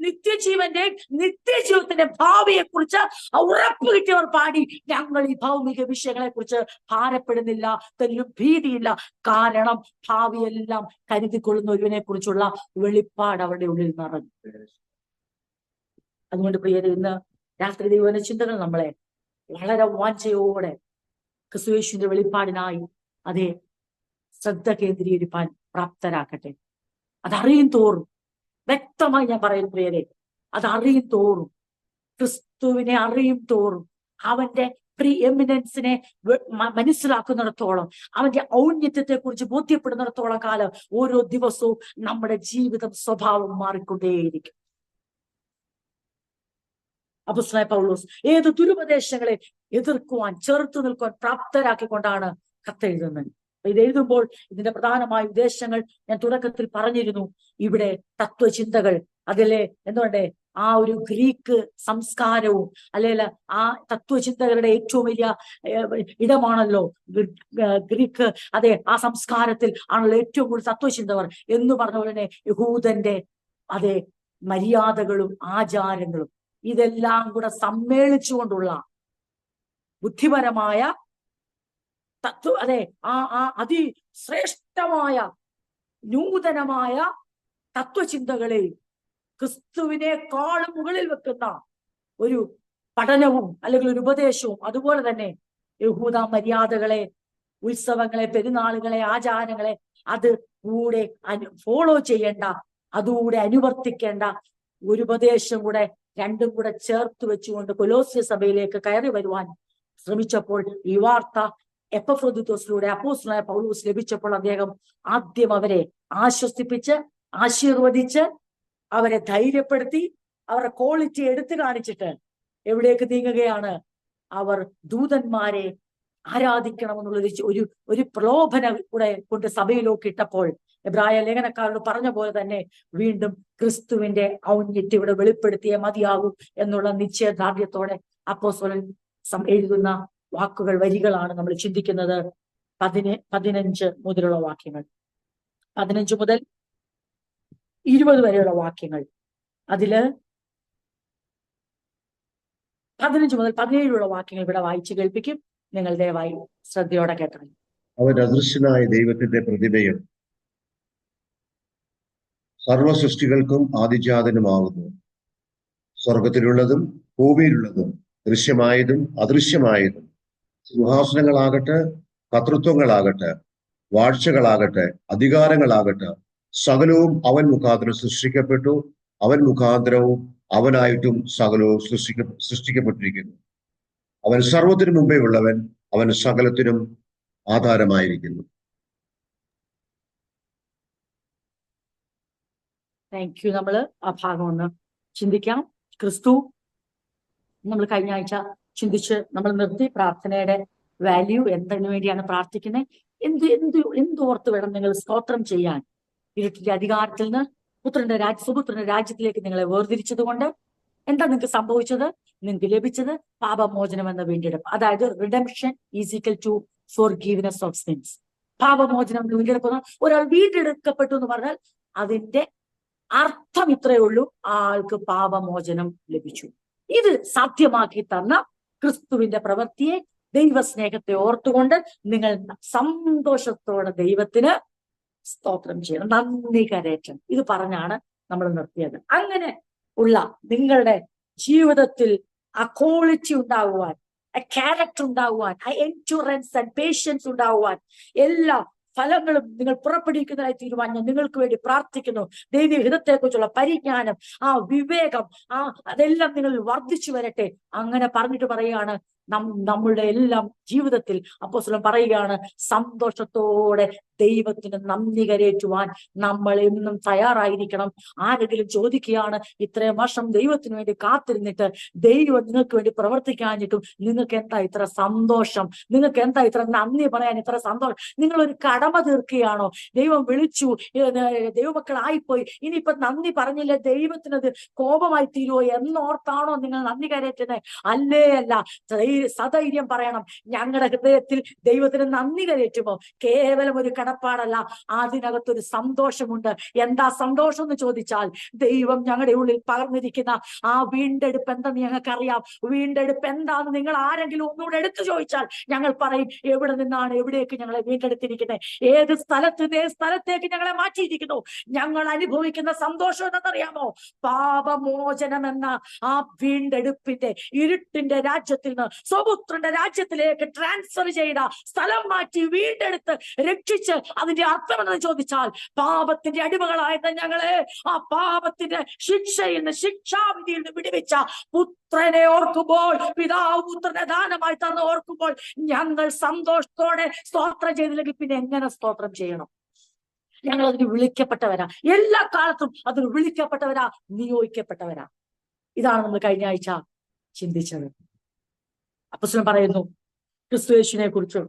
നിത്യജീവിതത്തിന്റെ ഭാവിയെ കുറിച്ച് ഉറപ്പ് കിട്ടിയവർ പാടി, ഞങ്ങൾ ഈ ഭൗമിക വിഷയങ്ങളെ കുറിച്ച് ഭാരപ്പെടുന്നില്ല, തെല്ലും ഭീതിയില്ല, കാരണം ഭാവിയെല്ലാം കരുതിക്കൊള്ളുന്ന ഒരുവിനെ കുറിച്ചുള്ള വെളിപ്പാട് അവരുടെ ഉള്ളിൽ നിറഞ്ഞു. അതുകൊണ്ട് പ്രിയരെ, ഇന്ന് രാത്രി ദൈവത്തിന്റെ ചിന്തകൾ നമ്മളെ വളരെ വാഞ്ചയോടെ ക്രിസ്തുയേശുവിന്റെ വെളിപ്പാടിനായി ശ്രദ്ധ കേന്ദ്രീകരിക്കാൻ പ്രാപ്തരാക്കട്ടെ. അതറിയും തോറും, വ്യക്തമായി ഞാൻ പറയുന്നു പ്രിയരെ, അതറിയും തോറും, ക്രിസ്തുവിനെ അറിയും തോറും, അവന്റെ പ്രീ എമിനൻസിനെ മനസ്സിലാക്കുന്നിടത്തോളം, അവന്റെ ഔന്നത്യത്തെ കുറിച്ച് ബോധ്യപ്പെടുന്നിടത്തോളം കാലം ഓരോ ദിവസവും നമ്മുടെ ജീവിതം സ്വഭാവം മാറിക്കൊണ്ടേയിരിക്കും. അപ്പോസ്തലനായ പൗലോസ് ഏത് ദുരുപദേശങ്ങളെ എതിർക്കുവാൻ, ചെറുത്തു നിൽക്കുവാൻ പ്രാപ്തരാക്കിക്കൊണ്ടാണ് കത്തെഴുതുന്നത്. ഇത് എഴുതുമ്പോൾ ഇതിന്റെ പ്രധാനമായ ഉദ്ദേശങ്ങൾ ഞാൻ തുടക്കത്തിൽ പറഞ്ഞിരുന്നു. ഇവിടെ തത്വചിന്തകൾ, അതിലെ എന്തുകൊണ്ടേ ആ ഒരു ഗ്രീക്ക് സംസ്കാരവും അല്ലെങ്കിൽ ആ തത്വചിന്തകളുടെ ഏറ്റവും വലിയ ഇടമാണല്ലോ ഗ്രീക്ക്. അതെ, ആ സംസ്കാരത്തിൽ ആണല്ലോ ഏറ്റവും കൂടുതൽ തത്വചിന്തകർ എന്ന് പറഞ്ഞ പോലെ യഹൂദന്റെ അതെ മര്യാദകളും ആചാരങ്ങളും ഇതെല്ലാം കൂടെ സമ്മേളിച്ചുകൊണ്ടുള്ള ബുദ്ധിപരമായ അതെ ആ അതിശ്രേഷ്ഠമായ നൂതനമായ തത്വചിന്തകളെ ക്രിസ്തുവിനേക്കാളും മുകളിൽ വെക്കുന്ന ഒരു പഠനവും അല്ലെങ്കിൽ ഒരു ഉപദേശവും, അതുപോലെ തന്നെ യഹൂദ മര്യാദകളെ, ഉത്സവങ്ങളെ, പെരുന്നാളുകളെ, ആചാരങ്ങളെ അത് കൂടെ ഫോളോ ചെയ്യേണ്ട, അതുകൂടെ അനുവർത്തിക്കേണ്ട ഒരു ഉപദേശം കൂടെ രണ്ടും കൂടെ ചേർത്ത് വെച്ചുകൊണ്ട് കൊലോസ്യ സഭയിലേക്ക് കയറി വരുവാൻ ശ്രമിച്ചപ്പോൾ ഈ വാർത്ത എപ്പഫ്രോദിത്തോസിലൂടെ അപ്പോസ്തലനായ പൗലോസ് ലഭിച്ചപ്പോൾ അദ്ദേഹം ആദ്യം അവരെ ആശ്വസിപ്പിച്ച് ആശീർവദിച്ച് അവരെ ധൈര്യപ്പെടുത്തി അവരുടെ ക്വാളിറ്റി എടുത്തു കാണിച്ചിട്ട് എവിടേക്ക് നീങ്ങുകയാണ്? അവർ ദൂതന്മാരെ ആരാധിക്കണമെന്നുള്ളൊരു ഒരു പ്രലോഭന കൂടെ കൊണ്ട് സഭയിലേക്ക് ഇട്ടപ്പോൾ എബ്രായ ലേഖനക്കാരോട് പറഞ്ഞ പോലെ തന്നെ വീണ്ടും ക്രിസ്തുവിന്റെ ഔന്നത്യം ഇവിടെ വെളിപ്പെടുത്തിയേ മതിയാകും എന്നുള്ള നിശ്ചയദാർഢ്യത്തോടെ അപ്പോസ്തലൻ എഴുതുന്ന വാക്കുകൾ, വരികളാണ് നമ്മൾ ചിന്തിക്കുന്നത്. 15 മുതലുള്ള വാക്യങ്ങൾ, 15 മുതൽ 20 വരെയുള്ള വാക്യങ്ങൾ. അതില് 15 മുതൽ 17 വാക്യങ്ങൾ ഇവിടെ വായിച്ചു കേൾപ്പിക്കും. നിങ്ങൾ ദയവായി ശ്രദ്ധയോടെ കേട്ടണം. അവൻ അദൃശ്യനായ ദൈവത്തിന്റെ പ്രതിമയും സർവസൃഷ്ടികൾക്കും ആദിജാതനുമാകുന്നു. സ്വർഗത്തിലുള്ളതും ഭൂമിയിലുള്ളതും ദൃശ്യമായതും അദൃശ്യമായതും, സിംഹാസനങ്ങളാകട്ടെ, കർത്തൃത്വങ്ങളാകട്ടെ, വാഴ്ചകളാകട്ടെ, അധികാരങ്ങളാകട്ടെ, സകലവും അവൻ മുഖാന്തരം സൃഷ്ടിക്കപ്പെട്ടു. അവൻ മുഖാന്തരവും അവനായിട്ടും സകലവും സൃഷ്ടിക്കപ്പെട്ടിരിക്കുന്നു. അവൻ സർവത്തിനു മുമ്പേ ഉള്ളവൻ, അവൻ സകലത്തിനും ആധാരമായിരിക്കുന്നു. Thank you. നമ്മള് ആ ഭാഗം ഒന്ന് ചിന്തിക്കാം. ക്രിസ്തു നമ്മൾ കഴിഞ്ഞ ആഴ്ച ചിന്തിച്ച് നമ്മൾ നിർത്തി. പ്രാർത്ഥനയുടെ വാല്യൂ, എന്തിനു വേണ്ടിയാണ് പ്രാർത്ഥിക്കുന്നത്, എന്തോർത്ത് വേണം നിങ്ങൾ സ്തോത്രം ചെയ്യാൻ? ഇരുട്ടിന്റെ അധികാരത്തിൽ നിന്ന് സുപുത്രന്റെ രാജ്യത്തിലേക്ക് നിങ്ങളെ വേർതിരിച്ചത് കൊണ്ട് എന്താ നിങ്ങൾക്ക് സംഭവിച്ചത്? നിങ്ങൾക്ക് ലഭിച്ചത് പാപമോചനം എന്ന വീണ്ടെടുപ്പ്. അതായത് redemption is equal to forgiveness of sins. പാപമോചനം എന്ന് വീണ്ടെടുക്കുന്ന ഒരാൾ വീണ്ടെടുക്കപ്പെട്ടു എന്ന് പറഞ്ഞാൽ അതിന്റെ അർത്ഥം ഇത്രയേ ഉള്ളൂ, ആൾക്ക് പാപമോചനം ലഭിച്ചു. ഇത് സാധ്യമാക്കി തന്ന ക്രിസ്തുവിന്റെ പ്രവൃത്തിയെ, ദൈവസ്നേഹത്തെ ഓർത്തുകൊണ്ട് നിങ്ങൾ സന്തോഷത്തോടെ ദൈവത്തിന് സ്തോത്രം ചെയ്യണം, നന്ദി കരയറ്റം. ഇത് പറഞ്ഞാണ് നമ്മൾ നിർത്തിയത്. അങ്ങനെ ഉള്ള നിങ്ങളുടെ ജീവിതത്തിൽ ആ ക്വാളിറ്റി ഉണ്ടാകുവാൻ, ആ ക്യാരക്ടർ ഉണ്ടാകുവാൻ, ആ എൻഡ്യൂറൻസ് ആൻഡ് പേഷ്യൻസ് ഉണ്ടാകുവാൻ, എല്ലാ ഫലങ്ങളും നിങ്ങൾ പുറപ്പെടുവിക്കുന്നതായി തീരുമാനം ഞാൻ നിങ്ങൾക്ക് വേണ്ടി പ്രാർത്ഥിക്കുന്നു. ദൈവീയ ഹിതത്തെക്കുറിച്ചുള്ള പരിജ്ഞാനം, ആ വിവേകം, അതെല്ലാം നിങ്ങൾ വർദ്ധിച്ചു വരട്ടെ. അങ്ങനെ പറഞ്ഞിട്ട് പറയുകയാണ്, നമ്മളുടെ എല്ലാം ജീവിതത്തിൽ അപ്പോസ്തലൻ പറയുകയാണ്, സന്തോഷത്തോടെ ദൈവത്തിന് നന്ദി കരേറ്റുവാൻ നമ്മൾ എന്നും തയ്യാറായിരിക്കണം. ആരെങ്കിലും ചോദിക്കുകയാണ്, ഇത്രയും വർഷം ദൈവത്തിന് വേണ്ടി കാത്തിരുന്നിട്ട് ദൈവം നിങ്ങൾക്ക് വേണ്ടി പ്രവർത്തിക്കാഞ്ഞിട്ടും നിങ്ങൾക്ക് എന്താ ഇത്ര സന്തോഷം, നിങ്ങൾക്ക് എന്താ ഇത്ര നന്ദി പറയാൻ ഇത്ര സന്തോഷം? നിങ്ങളൊരു കടമ തീർക്കുകയാണോ? ദൈവം വിളിച്ചു, ദൈവമക്കളായിപ്പോയി, ഇനിയിപ്പൊ നന്ദി പറഞ്ഞില്ല ദൈവത്തിനത് കോപമായി തീരുവോ എന്നോർത്താണോ നിങ്ങൾ നന്ദി കരേറ്റുന്നത്? അല്ലേ അല്ല. സധൈര്യം പറയണം, ഞങ്ങളുടെ ഹൃദയത്തിൽ ദൈവത്തിന് നന്ദി കരേറ്റുമോ? കേവലം ഒരു കടപ്പാടല്ല, അതിനകത്തൊരു സന്തോഷമുണ്ട്. എന്താ സന്തോഷം എന്ന് ചോദിച്ചാൽ, ദൈവം ഞങ്ങളുടെ ഉള്ളിൽ പകർന്നിരിക്കുന്ന ആ വീണ്ടെടുപ്പ് എന്തെന്ന് ഞങ്ങൾക്കറിയാം. വീണ്ടെടുപ്പ് എന്താന്ന് നിങ്ങൾ ആരെങ്കിലും ഒന്നുകൂടെ എടുത്തു ചോദിച്ചാൽ ഞങ്ങൾ പറയും, എവിടെ നിന്നാണ് എവിടേക്ക് ഞങ്ങളെ വീണ്ടെടുത്തിരിക്കുന്നത്, ഏത് സ്ഥലത്തേക്ക് ഞങ്ങളെ മാറ്റിയിരിക്കുന്നു. ഞങ്ങൾ അനുഭവിക്കുന്ന സന്തോഷം എന്തെന്നറിയാമോ? പാപമോചനം എന്ന ആ വീണ്ടെടുപ്പിന്റെ, ഇരുട്ടിന്റെ രാജ്യത്തിൽ നിന്ന് സ്വപുത്രന്റെ രാജ്യത്തിലേക്ക് ട്രാൻസ്ഫർ ചെയ്ത, സ്ഥലം മാറ്റി വീണ്ടെടുത്ത് രക്ഷിച്ച്, അതിന്റെ അർത്ഥം എന്ന് ചോദിച്ചാൽ, പാപത്തിന്റെ അടിമകളായിരുന്ന ഞങ്ങളെ ആ പാപത്തിന്റെ ശിക്ഷയിൽ നിന്ന്, ശിക്ഷാവിധിയിൽ നിന്ന് വിടുവിച്ച പുത്രനെ ഓർക്കുമ്പോൾ, പിതാവ് പുത്രനെ ദാനമായി തന്ന് ഓർക്കുമ്പോൾ ഞങ്ങൾ സന്തോഷത്തോടെ സ്തോത്രം ചെയ്തില്ലെങ്കിൽ പിന്നെ എങ്ങനെ സ്തോത്രം ചെയ്യണം? ഞങ്ങൾ അതിന് വിളിക്കപ്പെട്ടവരാ, എല്ലാ കാലത്തും അതിന് വിളിക്കപ്പെട്ടവരാ, നിയോഗിക്കപ്പെട്ടവരാ. ഇതാണ് നമ്മൾ കഴിഞ്ഞ ആഴ്ച ചിന്തിച്ചത്. അപ്പോസ്തലൻ പറയുന്നു, ക്രിസ്തുയേശുവിനെ കുറിച്ച്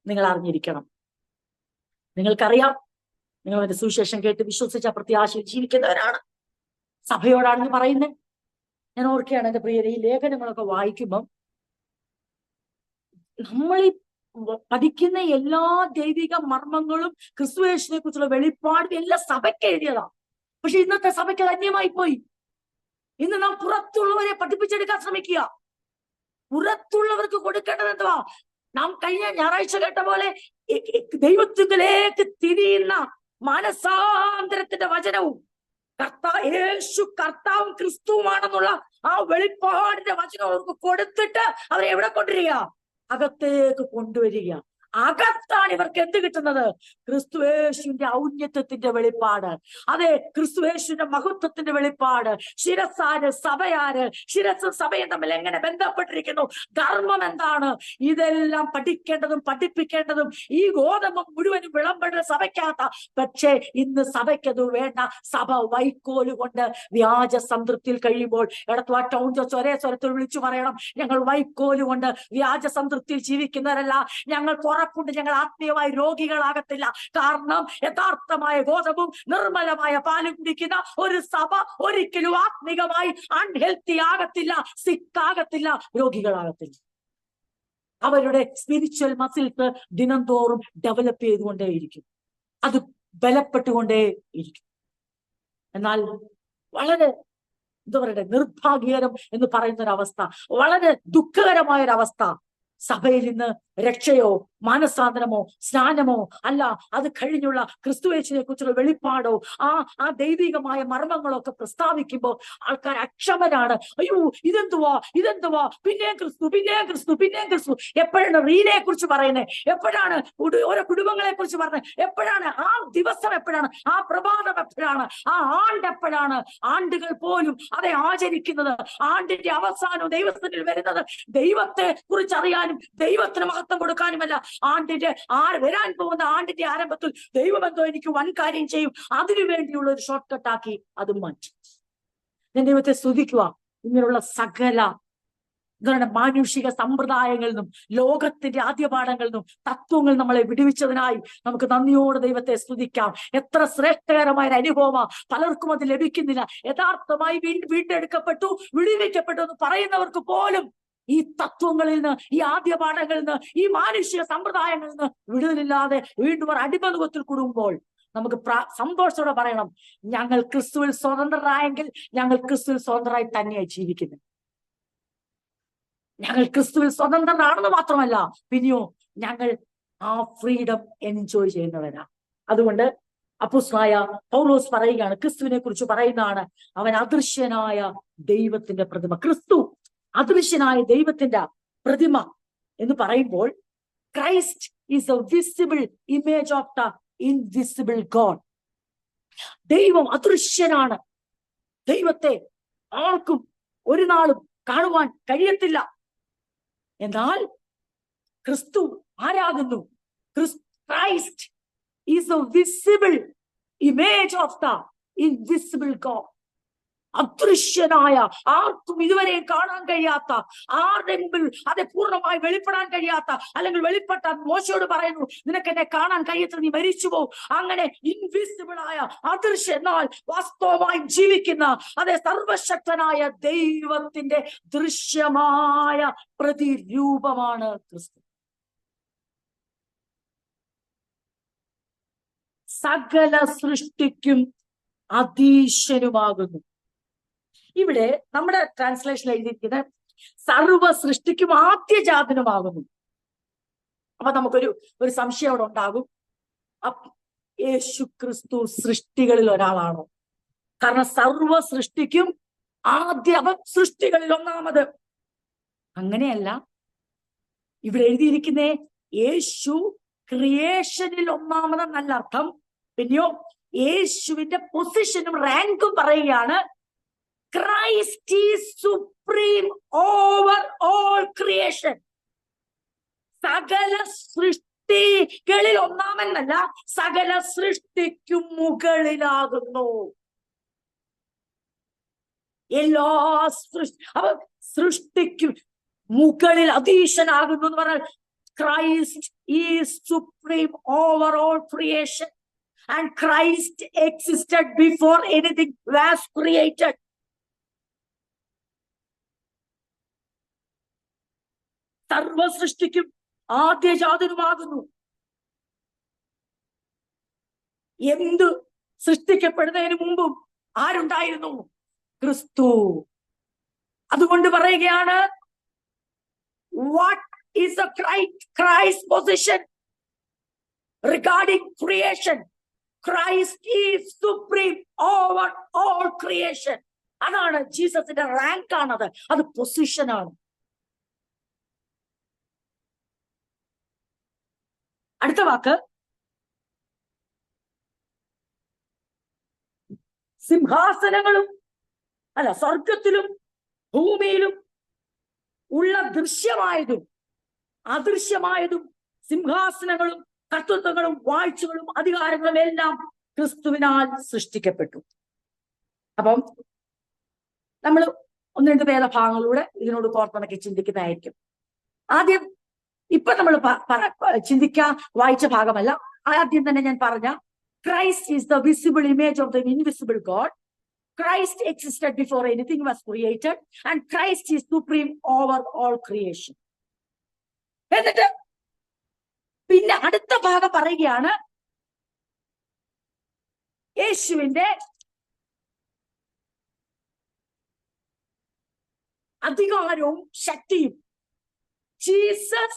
നിങ്ങൾ അറിഞ്ഞിരിക്കണം. നിങ്ങൾക്കറിയാം, നിങ്ങൾ എന്റെ സുവിശേഷം കേട്ട് വിശ്വസിച്ച പ്രത്യാശയിൽ ജീവിക്കുന്നവരാണ്. സഭയോടാണെന്ന് പറയുന്നത്. ഞാൻ ഓർക്കുകയാണ് എന്റെ പ്രിയരെ, ഈ ലേഖനങ്ങളൊക്കെ വായിക്കുമ്പം നമ്മൾ ഈ പഠിക്കുന്ന എല്ലാ ദൈവിക മർമ്മങ്ങളും ക്രിസ്തുയേശുവിനെ കുറിച്ചുള്ള വെളിപ്പാടും എല്ലാം സഭയ്ക്ക് എഴുതിയതാ. പക്ഷെ ഇന്നത്തെ സഭയ്ക്ക് അന്യമായി പോയി. ഇന്ന് നാം പുറത്തുള്ളവരെ പഠിപ്പിച്ചെടുക്കാൻ ശ്രമിക്കുക. പുറത്തുള്ളവർക്ക് കൊടുക്കേണ്ടത് എന്തുവാ? നാം കഴിഞ്ഞ ഞായറാഴ്ച കേട്ട പോലെ ദൈവത്തിലേക്ക് തിരിയുന്ന മാനസാന്തരത്തിന്റെ വചനവും യേശു കർത്താവും ക്രിസ്തുവുമാണെന്നുള്ള ആ വെളിപ്പാടിന്റെ വചനം അവർക്ക് കൊടുത്തിട്ട് അവരെ എവിടെ കൊണ്ടുവരിക? അകത്തേക്ക് കൊണ്ടുവരിക. അകത്താണ് ഇവർക്ക് എന്ത് കിട്ടുന്നത്? ക്രിസ്തുയേശുവിന്റെ ഔന്നത്യത്തിന്റെ വെളിപ്പാട്. അതെ, ക്രിസ്തുയേശുവിന്റെ മഹത്വത്തിന്റെ വെളിപ്പാട്. ശിരസ്സാര്, സഭയാര്, ശിരസ്സും സഭയും തമ്മിൽ എങ്ങനെ ബന്ധപ്പെട്ടിരിക്കുന്നു, ധർമ്മം എന്താണ്, ഇതെല്ലാം പഠിക്കേണ്ടതും പഠിപ്പിക്കേണ്ടതും ഈ ഗോതമ്പ് മുഴുവനും വിളമ്പേണ്ടത് സഭയ്ക്കകത്ത. പക്ഷേ ഇന്ന് സഭയ്ക്കത് വേണ്ട. സഭ വൈക്കോല് കൊണ്ട് വ്യാജ സംതൃപ്തിയിൽ കഴിയുമ്പോൾ എടത്വാ ടൗൺ ചർച്ച് ഒരേ സ്വരത്തിൽ വിളിച്ചു പറയണം, ഞങ്ങൾ വൈക്കോല് കൊണ്ട് വ്യാജ സംതൃപ്തിയിൽ ജീവിക്കുന്നവരല്ല. ഞങ്ങൾ കൊണ്ട് ഞങ്ങൾ ആത്മീയമായി രോഗികളാകത്തില്ല. കാരണം യഥാർത്ഥമായ ഗോതമ്പും നിർമ്മലമായ പാലും കുടിക്കുന്ന ഒരു സഭ ഒരിക്കലും ആത്മീകമായി അൺഹെൽത്തി ആകത്തില്ല, സിക്കാകത്തില്ല, രോഗികളാകത്തില്ല. അവരുടെ സ്പിരിച്വൽ മസിൽസ് ദിനം തോറും ഡെവലപ്പ് ചെയ്തുകൊണ്ടേയിരിക്കും, അത് ബലപ്പെട്ടുകൊണ്ടേയിരിക്കും. എന്നാൽ വളരെ എന്താ പറയട്ടെ, നിർഭാഗ്യകരം എന്ന് പറയുന്ന ഒരവസ്ഥ, വളരെ ദുഃഖകരമായ ഒരവസ്ഥ. സഭയിൽ നിന്ന് രക്ഷയോ മാനസാന്തരമോ സ്നാനമോ അല്ല, അത് കഴിഞ്ഞുള്ള ക്രിസ്തുയേശുവിനെ കുറിച്ചുള്ള വെളിപ്പാടോ ആ ദൈവികമായ മർമ്മങ്ങളൊക്കെ പ്രസ്താവിക്കുമ്പോൾ ആൾക്കാർ അക്ഷമരാണ്. അയ്യോ, ഇതെന്തുവാ, പിന്നെയും ക്രിസ്തു. എപ്പോഴാണ് റീനയെ കുറിച്ച് പറയുന്നത്? എപ്പോഴാണ് ഓരോ കുടുംബങ്ങളെ കുറിച്ച് പറഞ്ഞത്? എപ്പോഴാണ് ആ ദിവസം? എപ്പോഴാണ് ആ പ്രഭാതം? എപ്പോഴാണ് ആ ആണ്ട്? എപ്പോഴാണ് ആണ്ടുകൾ പോലും അതെ ആചരിക്കുന്നത്? ആണ്ടിന്റെ അവസാനവും ദൈവത്തിൽ വരുന്നത് ദൈവത്തെ കുറിച്ച് അറിയാനും ദൈവത്തിന് മഹത്വം കൊടുക്കാനുമല്ല. വരാൻ പോകുന്ന ആണ്ടിന്റെ ആരംഭത്തിൽ ദൈവം എന്തോ എനിക്ക് വൻ കാര്യം ചെയ്യും, അതിനു വേണ്ടിയുള്ള ഒരു ഷോർട്ട് കട്ടാക്കി അത് മാറ്റി. ഞാൻ ദൈവത്തെ സ്തുതിക്കുക. ഇങ്ങനെയുള്ള സകല മാനുഷിക സമ്പ്രദായങ്ങളിൽ നിന്നും ലോകത്തിന്റെ ആദ്യപാഠങ്ങളിൽ നിന്നും തത്വങ്ങൾ നമ്മളെ വിടുവിച്ചതിനായി നമുക്ക് നന്ദിയോടെ ദൈവത്തെ സ്തുതിക്കാം. എത്ര ശ്രേഷ്ഠകരമായ ഒരു അനുഭവമാ. പലർക്കും അത് ലഭിക്കുന്നില്ല. യഥാർത്ഥമായി വീണ്ടെടുക്കപ്പെട്ടു, വിടുവിക്കപ്പെട്ടു എന്ന് പറയുന്നവർക്ക് പോലും ഈ തത്വങ്ങളിൽ നിന്ന്, ഈ ആദ്യപാഠങ്ങളിൽ നിന്ന്, ഈ മാനുഷിക സമ്പ്രദായങ്ങളിൽ നിന്ന് വിടുതലില്ലാതെ വീണ്ടും ഒരു അടിമനുഭവത്തിൽ കൂടുമ്പോൾ നമുക്ക് സന്തോഷത്തോടെ പറയണം, ഞങ്ങൾ ക്രിസ്തുവിൽ സ്വതന്ത്രരായെങ്കിൽ ഞങ്ങൾ ക്രിസ്തുവിൽ സ്വതന്ത്രരായി തന്നെയായി ജീവിക്കുന്നു. ഞങ്ങൾ ക്രിസ്തുവിൽ സ്വതന്ത്രരാണെന്ന് മാത്രമല്ല, പിന്നെയോ ഞങ്ങൾ ആ ഫ്രീഡം എൻജോയ് ചെയ്യുന്നവരാ. അതുകൊണ്ട് അപ്പോസ്തലനായ പൗലോസ് പറയുകയാണ്, ക്രിസ്തുവിനെ കുറിച്ച് പറയുന്നതാണ്, അവൻ അദൃശ്യനായ ദൈവത്തിന്റെ പ്രതിമ. ക്രിസ്തു അദൃശ്യനായ ദൈവത്തിന്റെ പ്രതിമ എന്ന് പറയുമ്പോൾ Christ is a visible image of the invisible God. ദൈവം അദൃശ്യനാണ്. ദൈവത്തെ ആർക്കും ഒരു നാളും കാണുവാൻ കഴിയത്തില്ല. എന്നാൽ ക്രിസ്തു ആരാകുന്നു? Christ is a visible image of the invisible God. അദൃശ്യനായ, ആർക്കും ഇതുവരെ കാണാൻ കഴിയാത്ത, ആരുടെ മുമ്പിൽ അത് പൂർണ്ണമായി വെളിപ്പെടാൻ കഴിയാത്ത, അല്ലെങ്കിൽ വെളിപ്പെട്ട മോശയോട് പറയുന്നു, നിനക്ക് എന്നെ കാണാൻ കഴിയത്തില്ല, നീ മരിച്ചു പോകും. അങ്ങനെ ഇൻവിസിബിൾ ആയ, അദൃശ്യ, എന്നാൽ വാസ്തവമായി ജീവിക്കുന്ന അതേ സർവശക്തനായ ദൈവത്തിന്റെ ദൃശ്യമായ പ്രതിരൂപമാണ് ക്രിസ്തു. സകല സൃഷ്ടിക്കും അതീശനുമാകുന്നു. ഇവിടെ നമ്മുടെ ട്രാൻസ്ലേഷൻ എഴുതിയിരിക്കുന്നത് സർവ സൃഷ്ടിക്കും ആദ്യജാതനുമാകുന്നു. അപ്പൊ നമുക്കൊരു സംശയം അവിടെ ഉണ്ടാകും, യേശു ക്രിസ്തു സൃഷ്ടികളിൽ ഒരാളാണോ? കാരണം സർവ സൃഷ്ടിക്കും അവൻ സൃഷ്ടികളിൽ ഒന്നാമത്. അങ്ങനെയല്ല ഇവിടെ എഴുതിയിരിക്കുന്നേ, യേശു ക്രിയേഷനിൽ ഒന്നാമതെന്നല്ല അർത്ഥം. പിന്നെയോ യേശുവിന്റെ പൊസിഷനും റാങ്കും പറയുകയാണ്, Christ is supreme over all creation. സകല സൃഷ്ടികളിൽ ഒന്നാമെന്നല്ല, സകല സൃഷ്ടിക്കും മുകളിലാകുന്നു. എല്ലാ സൃഷ്ടിക്കും മുകളിൽ അതീശനാകുന്നു എന്ന് പറഞ്ഞാൽ Christ is supreme over all creation, and Christ existed before anything was created. സർവ സൃഷ്ടിക്കും ആദ്യജാതനുമാകുന്നു. എന്ത് സൃഷ്ടിക്കപ്പെടുന്നതിന് മുമ്പും ആരുണ്ടായിരുന്നു? ക്രിസ്തു. അതുകൊണ്ട് പറയുകയാണ്, what is the Christ's position regarding creation? Christ is supreme over all creation. അതാണ് ജീസസിന്റെ റാങ്ക് ആണത്, അത് പൊസിഷനാണ്. അടുത്ത വാക്ക് സിംഹാസനങ്ങളും സ്വർഗത്തിലും ഭൂമിയിലും ഉള്ള ദൃശ്യമായതും അദൃശ്യമായതും സിംഹാസനങ്ങളും കർത്തൃത്വങ്ങളും വാഴ്ചകളും അധികാരങ്ങളും എല്ലാം ക്രിസ്തുവിനാൽ സൃഷ്ടിക്കപ്പെട്ടു. അപ്പം നമ്മൾ ഒന്ന് രണ്ട് ഭേദഭാഗങ്ങളിലൂടെ ഇതിനോട് കോർത്തിണക്കി ചിന്തിക്കുന്നതായിരിക്കും. ആദ്യം ഇപ്പൊ നമ്മൾ ചിന്തിക്കാൻ വായിച്ച ഭാഗമല്ല, ആദ്യം തന്നെ ഞാൻ പറഞ്ഞ Christ is the visible image of the invisible God. Christ existed before anything was created, and Christ is supreme over all creation. എന്നിട്ട് പിന്നെ അടുത്ത ഭാഗം പറയുകയാണ്, യേശുവിന്റെ അധികാരവും ശക്തിയും. Jesus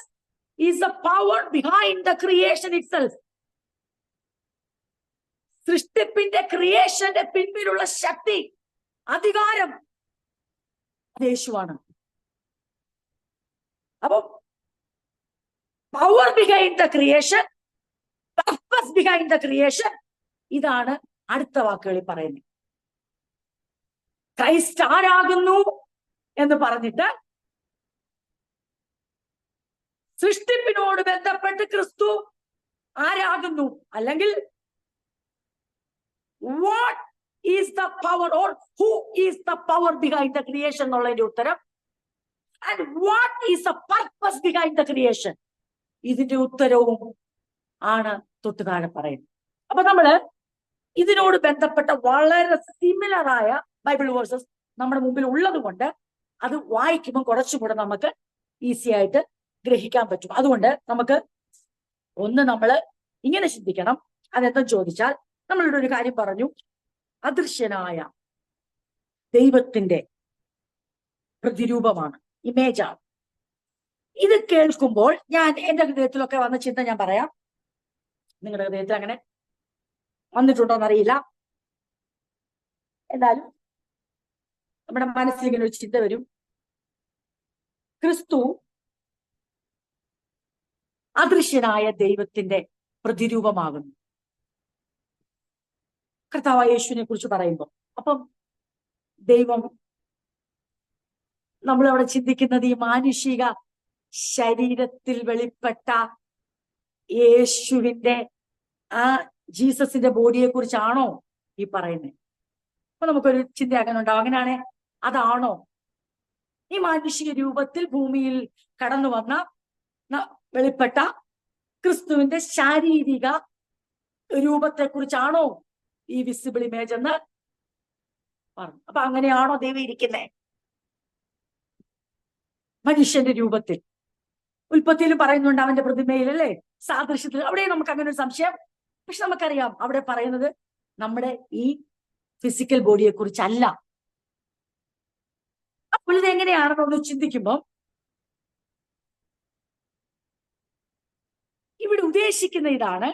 is the power behind the creation itself. സൃഷ്ടിപ്പിന്റെ ക്രിയേഷന്റെ പിൻപിലുള്ള ശക്തി, അധികാരം യേശുവാണ്. അപ്പൊ power behind the creation, purpose behind the creation, ഇതാണ് അടുത്ത വാക്കുകളിൽ പറയുന്നത്. ക്രൈസ്റ്റ് ആരാകുന്നു എന്ന് പറഞ്ഞിട്ട് സൃഷ്ടിപ്പിനോട് ബന്ധപ്പെട്ട് ക്രിസ്തു ആരാകുന്നു, അല്ലെങ്കിൽ what is the power or who is the power behind the creation എന്നുള്ളതിന്റെ ഉത്തരം, and what is the purpose behind the creation, ഇതിന്റെ ഉത്തരവും ആണ് തൊട്ട് താഴെ പറയുന്നത്. അപ്പൊ നമ്മള് ഇതിനോട് ബന്ധപ്പെട്ട വളരെ സിമിലർ ആയ ബൈബിൾ വേഴ്സസ് നമ്മുടെ മുമ്പിൽ ഉള്ളത് കൊണ്ട് അത് വായിക്കുമ്പോൾ കുറച്ചും കൂടെ നമുക്ക് ഈസി ആയിട്ട് ഗ്രഹിക്കാൻ പറ്റും. അതുകൊണ്ട് നമുക്ക് ഒന്ന് നമ്മള് ഇങ്ങനെ ചിന്തിക്കണം. അതെന്താ ചോദിച്ചാൽ, നമ്മളിവിടെ ഒരു കാര്യം പറഞ്ഞു, അദൃശ്യനായ ദൈവത്തിന്റെ പ്രതിരൂപമാണ്, ഇമേജാണ്. ഇത് കേൾക്കുമ്പോൾ ഞാൻ എന്റെ ഹൃദയത്തിലൊക്കെ വന്ന ചിന്ത ഞാൻ പറയാം. നിങ്ങളുടെ ഹൃദയത്തിൽ അങ്ങനെ വന്നിട്ടുണ്ടോന്നറിയില്ല, എന്തായാലും നമ്മുടെ മനസ്സിൽ ഇങ്ങനെ ഒരു ചിന്ത വരും. ക്രിസ്തു അദൃശ്യനായ ദൈവത്തിന്റെ പ്രതിരൂപമാകുന്നു. കർത്താവായ യേശുവിനെ കുറിച്ച് പറയുമ്പോൾ അപ്പം ദൈവം, നമ്മളവിടെ ചിന്തിക്കുന്നത് ഈ മാനുഷിക ശരീരത്തിൽ വെളിപ്പെട്ട യേശുവിന്റെ ആ ജീസസിന്റെ ബോഡിയെ കുറിച്ചാണോ ഈ പറയുന്നത്? അപ്പൊ നമുക്കൊരു ചിന്ത അങ്ങനെ ഉണ്ടാവും, അങ്ങനെയാണെ അതാണോ ഈ മാനുഷിക രൂപത്തിൽ ഭൂമിയിൽ കടന്നു വന്ന വെളിപ്പെട്ട ക്രിസ്തുവിന്റെ ശാരീരിക രൂപത്തെ കുറിച്ചാണോ ഈ വിസിബിൾ ഇമേജ് എന്ന് പറഞ്ഞു? അപ്പൊ അങ്ങനെയാണോ ദൈവം ഇരിക്കുന്നത് മനുഷ്യന്റെ രൂപത്തിൽ? ഉൽപ്പത്തിയിലും പറയുന്നുണ്ട് അവന്റെ പ്രതിമയിൽ, അല്ലെ, സാദൃശ്യത്തിൽ. അവിടെ നമുക്ക് അങ്ങനെ ഒരു സംശയം. പക്ഷെ നമുക്കറിയാം അവിടെ പറയുന്നത് നമ്മുടെ ഈ ഫിസിക്കൽ ബോഡിയെ കുറിച്ചല്ല. അപ്പോൾ ഇത് എങ്ങനെയാണെന്നൊന്ന് ചിന്തിക്കുമ്പോൾ ഇവിടെ ഉദ്ദേശിക്കുന്ന ഇതാണ്,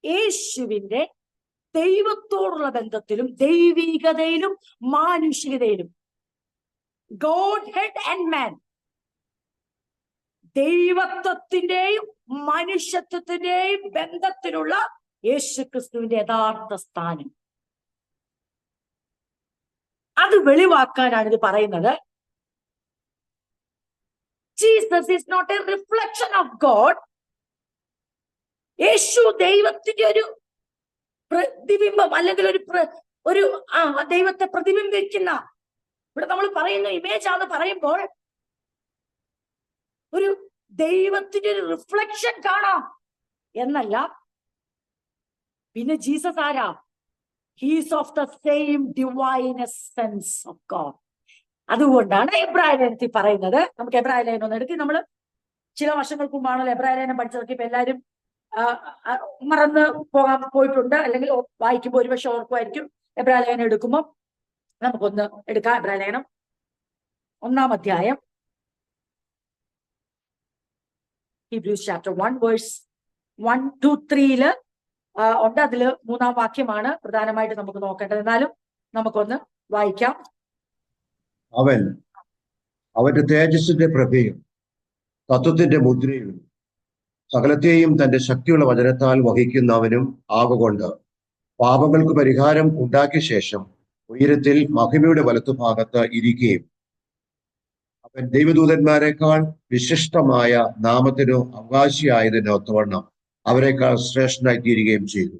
യേശുവിന്റെ ദൈവത്തോടുള്ള ബന്ധത്തിലും ദൈവികതയിലും മാനുഷികതയിലും, ഗോഡ് ഹെഡ് ആൻഡ് മാൻ, ദൈവത്വത്തിന്റെയും മനുഷ്യത്വത്തിന്റെയും ബന്ധത്തിലുള്ള യേശുക്രിസ്തുവിന്റെ യഥാർത്ഥ സ്ഥാനം, അത് വെളിവാക്കാനാണ് ഇത് പറയുന്നത്. Jesus is not a reflection of God. യേശു ദൈവത്തിന്റെ ഒരു പ്രതിബിംബം, അല്ലെങ്കിൽ ഒരു ദൈവത്തെ പ്രതിബിംബിക്കുന്ന, ഇവിടെ നമ്മൾ പറയുന്ന ഇമേജ് ആണെന്ന് പറയുമ്പോൾ ഒരു ദൈവത്തിന്റെ ഒരു റിഫ്ലക്ഷൻ കാണാം എന്നല്ല. പിന്നെ ജീസസ് ആരാ? He's of the same divine essence of God. അതുകൊണ്ടാണ് എബ്രായ ലേഖനത്തിൽ പറയുന്നത്. നമുക്ക് എബ്രായ ലേഖനം ഒന്ന് എടുക്കി. നമ്മൾ ചില വർഷങ്ങൾക്ക് മുമ്പാണല്ലോ എബ്രായ ലേഖനം പഠിച്ചതൊക്കെ. ഇപ്പൊ എല്ലാവരും മറന്ന് പോയിട്ടുണ്ട്, അല്ലെങ്കിൽ വായിക്കുമ്പോൾ ഒരുപക്ഷെ ഓർക്കുമായിരിക്കും. എബ്രായ ലേഖനം എടുക്കുമ്പോൾ നമുക്കൊന്ന് എടുക്കാം. എബ്രായ ലേഖനം 1-ാം അധ്യായം, Hebrews chapter 1 verse 1 to 3 ഉണ്ട്. അതില് 3-ാം വാക്യമാണ് പ്രധാനമായിട്ട് നമുക്ക് നോക്കേണ്ടത്. എന്നാലും നമുക്കൊന്ന് വായിക്കാം. അവൻ അവന്റെ തേജസ്സിന്റെ പ്രഭയും തത്വത്തിന്റെ മുദ്രയും സകലത്തെയും തന്റെ ശക്തിയുള്ള വചനത്താൽ വഹിക്കുന്നവനും ആകൊണ്ട് പാപങ്ങൾക്ക് പരിഹാരം ഉണ്ടാക്കിയ ശേഷം ഉയരത്തിൽ മഹിമയുടെ വലത്തുഭാഗത്ത് ഇരിക്കുകയും അവൻ ദൈവദൂതന്മാരെക്കാൾ വിശിഷ്ടമായ നാമത്തിനു അവകാശിയായതിന് ഒത്തവണ്ണം അവരെക്കാൾ ശ്രേഷ്ഠനായി തീരുകയും ചെയ്തു.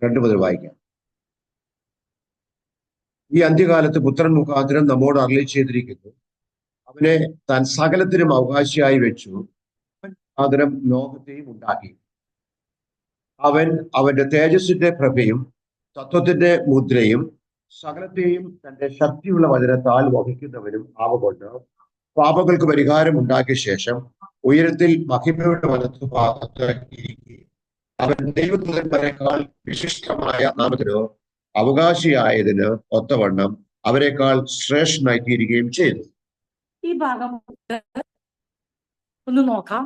രണ്ടു മുതൽ വായിക്കാം. ഈ അന്ത്യകാലത്ത് പുത്രൻ മുഖാന്തരം നമ്മോട് അരുളി ചെയ്തിരിക്കുന്നു, അവനെ താൻ സകലത്തിനും അവകാശിയായി വെച്ചു മുഖാന്തരം ലോകത്തെയും ഉണ്ടാക്കി. അവൻ അവന്റെ തേജസ്സിന്റെ പ്രഭയും തത്വത്തിന്റെ മുദ്രയും സകലത്തെയും തന്റെ ശക്തിയുള്ള വചനത്താൽ വഹിക്കുന്നവനും ആവുകൊണ്ട് പാപങ്ങൾക്ക് പരിഹാരം ഉണ്ടാക്കിയ ശേഷം ഉയരത്തിൽ മഹിമയുടെ വലത്തുഭാഗത്ത് ഇരിക്കുകയും അവൻ ദൈവദൂതന്മാരെക്കാൾ വിശിഷ്ടമായ നാമത്തിനോ അവകാശിയായതിന് ഒത്തവണ്ണം അവരെക്കാൾ ശ്രേഷ്ഠനായി തീരുകയും ചെയ്തു. ഈ ഭാഗം ഒന്ന് നോക്കാം.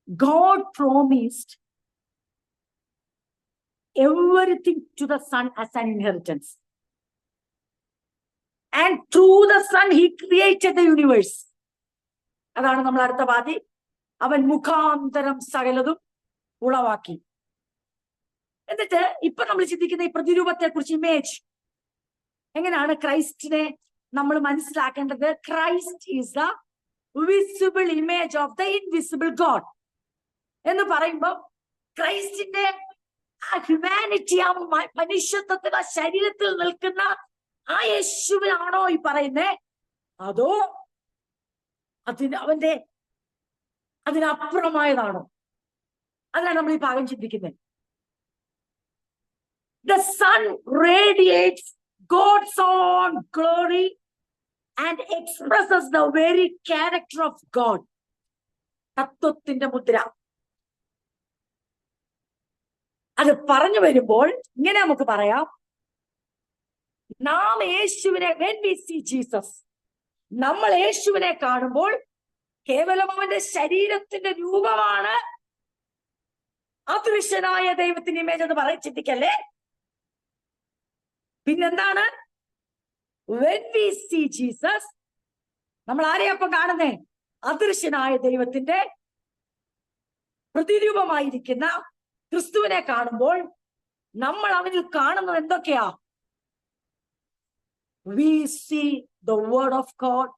God promised everything to the Son as an inheritance. And through the Son he created the universe. അതാണ് നമ്മൾ അടുത്ത വാദി. അവൻ മുഖാന്തരം സകലതും ഉളവാക്കി. എന്നിട്ട് ഇപ്പൊ നമ്മൾ ചിന്തിക്കുന്ന ഈ പ്രതിരൂപത്തെ കുറിച്ച്, ഇമേജ്, എങ്ങനെയാണ് ക്രൈസ്റ്റിനെ നമ്മൾ മനസ്സിലാക്കേണ്ടത്? Christ is the visible image of the invisible God എന്ന് പറയുമ്പോൾ ക്രൈസ്റ്റിന്റെ ആ ഹ്യൂമാനിറ്റി, ആ മനുഷ്യത്വത്തിൽ, ആ ശരീരത്തിൽ നിൽക്കുന്ന ആ യേശുവിനാണോ ഈ പറയുന്നേ, അതോ അതിനപ്പുറമായതാണോ? അതാണ് നമ്മൾ ഈ ഭാഗം ചിന്തിക്കുന്നത്. The sun radiates God's own glory and expresses the very character of God. തത്വത്തിന്റെ മുദ്ര. അത് പറഞ്ഞു വരുമ്പോൾ ഇങ്ങനെ നമുക്ക് പറയാം, നാം യേശുവിനെ, when we see Jesus, നമ്മൾ യേശുവിനെ കാണുമ്പോൾ കേവലം അവന്റെ ശരീരത്തിന്റെ രൂപമാണ് അദൃശ്യനായ ദൈവത്തിന്റെ ഇമേജ് എന്ന് ചിന്തിക്കല്ലേ. പിന്നെന്താണ്? when we see Jesus, നമ്മൾ ആരെയപ്പം കാണുന്നേ? അദൃശ്യനായ ദൈവത്തിന്റെ പ്രതിരൂപമായിരിക്കുന്ന ക്രിസ്തുവിനെ കാണുമ്പോൾ നമ്മൾ അവനിൽ കാണുന്നത് എന്തൊക്കെയാ? we see the word of God,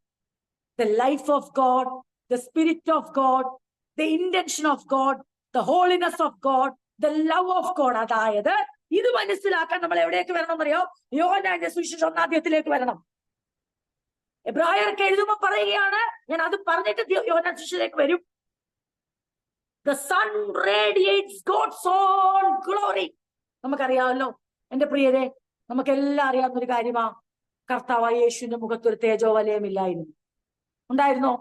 the life of God, the spirit of God, the intention of God, the holiness of God, the love of God. അതായത് ഇത് മനസ്സിലാക്കാൻ നമ്മൾ എവിടേക്ക് വരണം അറിയോ? യോഹന്നാന്റെ സുവിശേഷം 1-ാം അധ്യായത്തിലേക്ക് വരണം. എബ്രായർക്ക് എഴുതുമ്പോൾ പറയുകയാണ്, ഞാൻ അത് പറഞ്ഞിട്ട് യോഹന്നാന്റെ സുവിശേഷത്തിലേക്ക് വരും. The sun radiates God's own glory. നമുക്കറിയാമല്ലോ എന്റെ പ്രിയരെ, നമുക്കെല്ലാം അറിയാവുന്ന ഒരു കാര്യമാ, കർത്താവായ യേശുവിന്റെ മുഖത്തൊരു തേജോവലയമില്ലായിരുന്നു. ഉണ്ടായിരുന്നോ?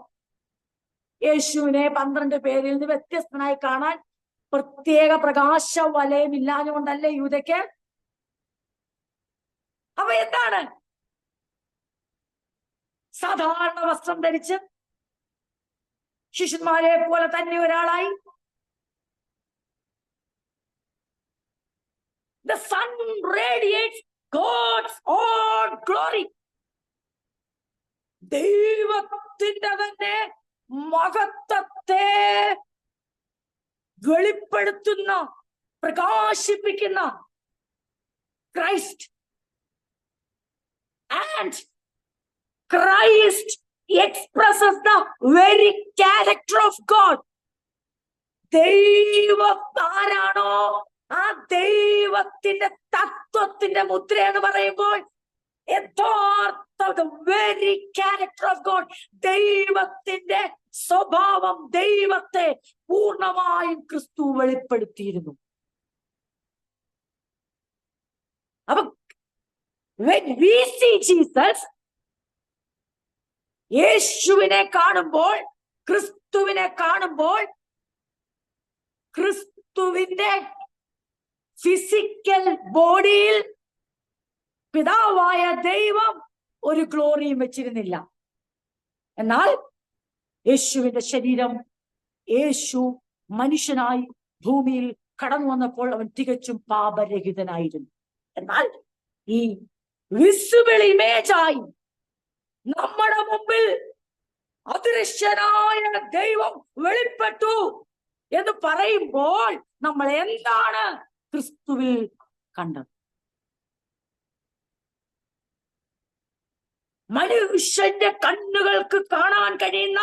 യേശുവിനെ 12 പേരിൽ നിന്ന് വ്യത്യസ്തനായി കാണാൻ പ്രത്യേക പ്രകാശ വലയം ഇല്ലാഞ്ഞുകൊണ്ടല്ലേ യൂദയ്ക്ക്? അപ്പൊ എന്താണ്? സാധാരണ വസ്ത്രം ധരിച്ച് ശിഷ്യന്മാരെ പോലെ തന്നെ ഒരാളായി. The sun radiates God's own glory. ദൈവത്തിന്റെ തന്നെ മഹത്വത്തെ വെളിപ്പെടുത്തുന്ന, പ്രകാശിപ്പിക്കുന്ന Christ. And Christ expresses the very character of God. ദൈവം ആരാണോ ആ ദൈവത്തിന്റെ തത്വത്തിന്റെ മുദ്ര എന്ന് പറയുമ്പോൾ യഥാർത്ഥ വെരി ക്യാരക്ടർ ഓഫ് ഗോഡ്, ദൈവത്തിന്റെ സ്വഭാവം, ദൈവത്തെ പൂർണ്ണമായും ക്രിസ്തു വെളിപ്പെടുത്തിയിരുന്നു. അപ്പൊ when we see Jesus, യേശുവിനെ കാണുമ്പോൾ, ക്രിസ്തുവിനെ കാണുമ്പോൾ, ക്രിസ്തുവിന്റെ ഫിസിക്കൽ ബോഡിയിൽ പിതാവായ ദൈവം ഒരു ഗ്ലോറിയും വെച്ചിരുന്നില്ല. എന്നാൽ യേശുവിന്റെ ശരീരം, യേശു മനുഷ്യനായി ഭൂമിയിൽ കടന്നു വന്നപ്പോൾ അവൻ തികച്ചും പാപരഹിതനായിരുന്നു. എന്നാൽ ഈ വിസിബിൾ ഇമേജായി നമ്മുടെ മുമ്പിൽ അദൃശ്യനായ ദൈവം വെളിപ്പെട്ടു എന്ന് പറയുമ്പോൾ നമ്മൾ എന്താണ് ക്രിസ്തുവിൽ കണ്ടത്? മനുഷ്യന്റെ കണ്ണുകൾക്ക് കാണാൻ കഴിയുന്ന,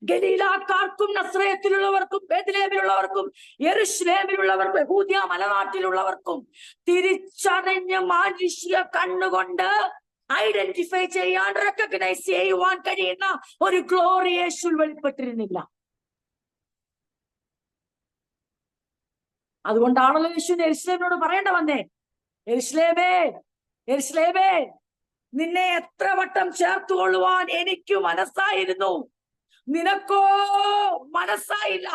ഗലീലാക്കാർക്കും നസ്രയത്തിലുള്ളവർക്കും ബേത്ലഹേമിലുള്ളവർക്കും യെരൂശലേമിലുള്ളവർക്കും യഹൂദ്യ മലനാട്ടിലുള്ളവർക്കും തിരിച്ചറിഞ്ഞ് മനുഷ്യ കണ്ണുകൊണ്ട് ഐഡന്റിഫൈ ചെയ്യാൻ, റെക്കഗ്നൈസ് ചെയ്യുവാൻ കഴിയുന്ന ഒരു ഗ്ലോറി യേശുവിൽ വെളിപ്പെട്ടിരുന്നില്ല. അതുകൊണ്ടാണല്ലോ യേശുവിന് യെരൂശലേമിനോട് പറയേണ്ട വന്നേ, യെരൂശലേമേ, യെരൂശലേമേ, നിന്നെ എത്ര വട്ടം ചേർത്തുകൊള്ളുവാൻ എനിക്ക് മനസ്സായിരുന്നു, നിനക്കോ മനസ്സായില്ല.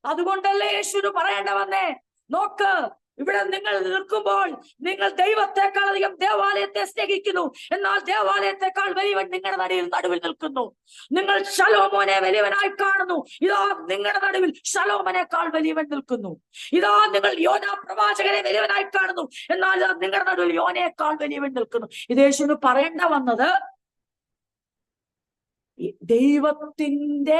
അതുകൊണ്ടല്ലേ യേശുവിന് പറയേണ്ട വന്നേ, നോക്ക്, ഇവിടെ നിങ്ങൾ നിൽക്കുമ്പോൾ നിങ്ങൾ ദൈവത്തെക്കാൾ അധികം ദേവാലയത്തെ സ്നേഹിക്കുന്നു, എന്നാൽ ദേവാലയത്തെക്കാൾ വലിയവൻ നിങ്ങളുടെ നടുവിൽ നിൽക്കുന്നു. നിങ്ങൾ ശലോമോനെ വലിയവനായി കാണുന്നു, ഇതാ നിങ്ങളുടെ നടുവിൽ ശലോമോനേക്കാൾ വലിയവൻ നിൽക്കുന്നു. ഇതാ നിങ്ങൾ യോന പ്രവാചകനെ വലിയവനായി കാണുന്നു, എന്നാൽ ഇതാ നിങ്ങളുടെ നടുവിൽ യോനയേക്കാൾ വലിയവൻ നിൽക്കുന്നു. ഇത് യേശുവിന് പറയേണ്ട വന്നത് ദൈവത്തിന്റെ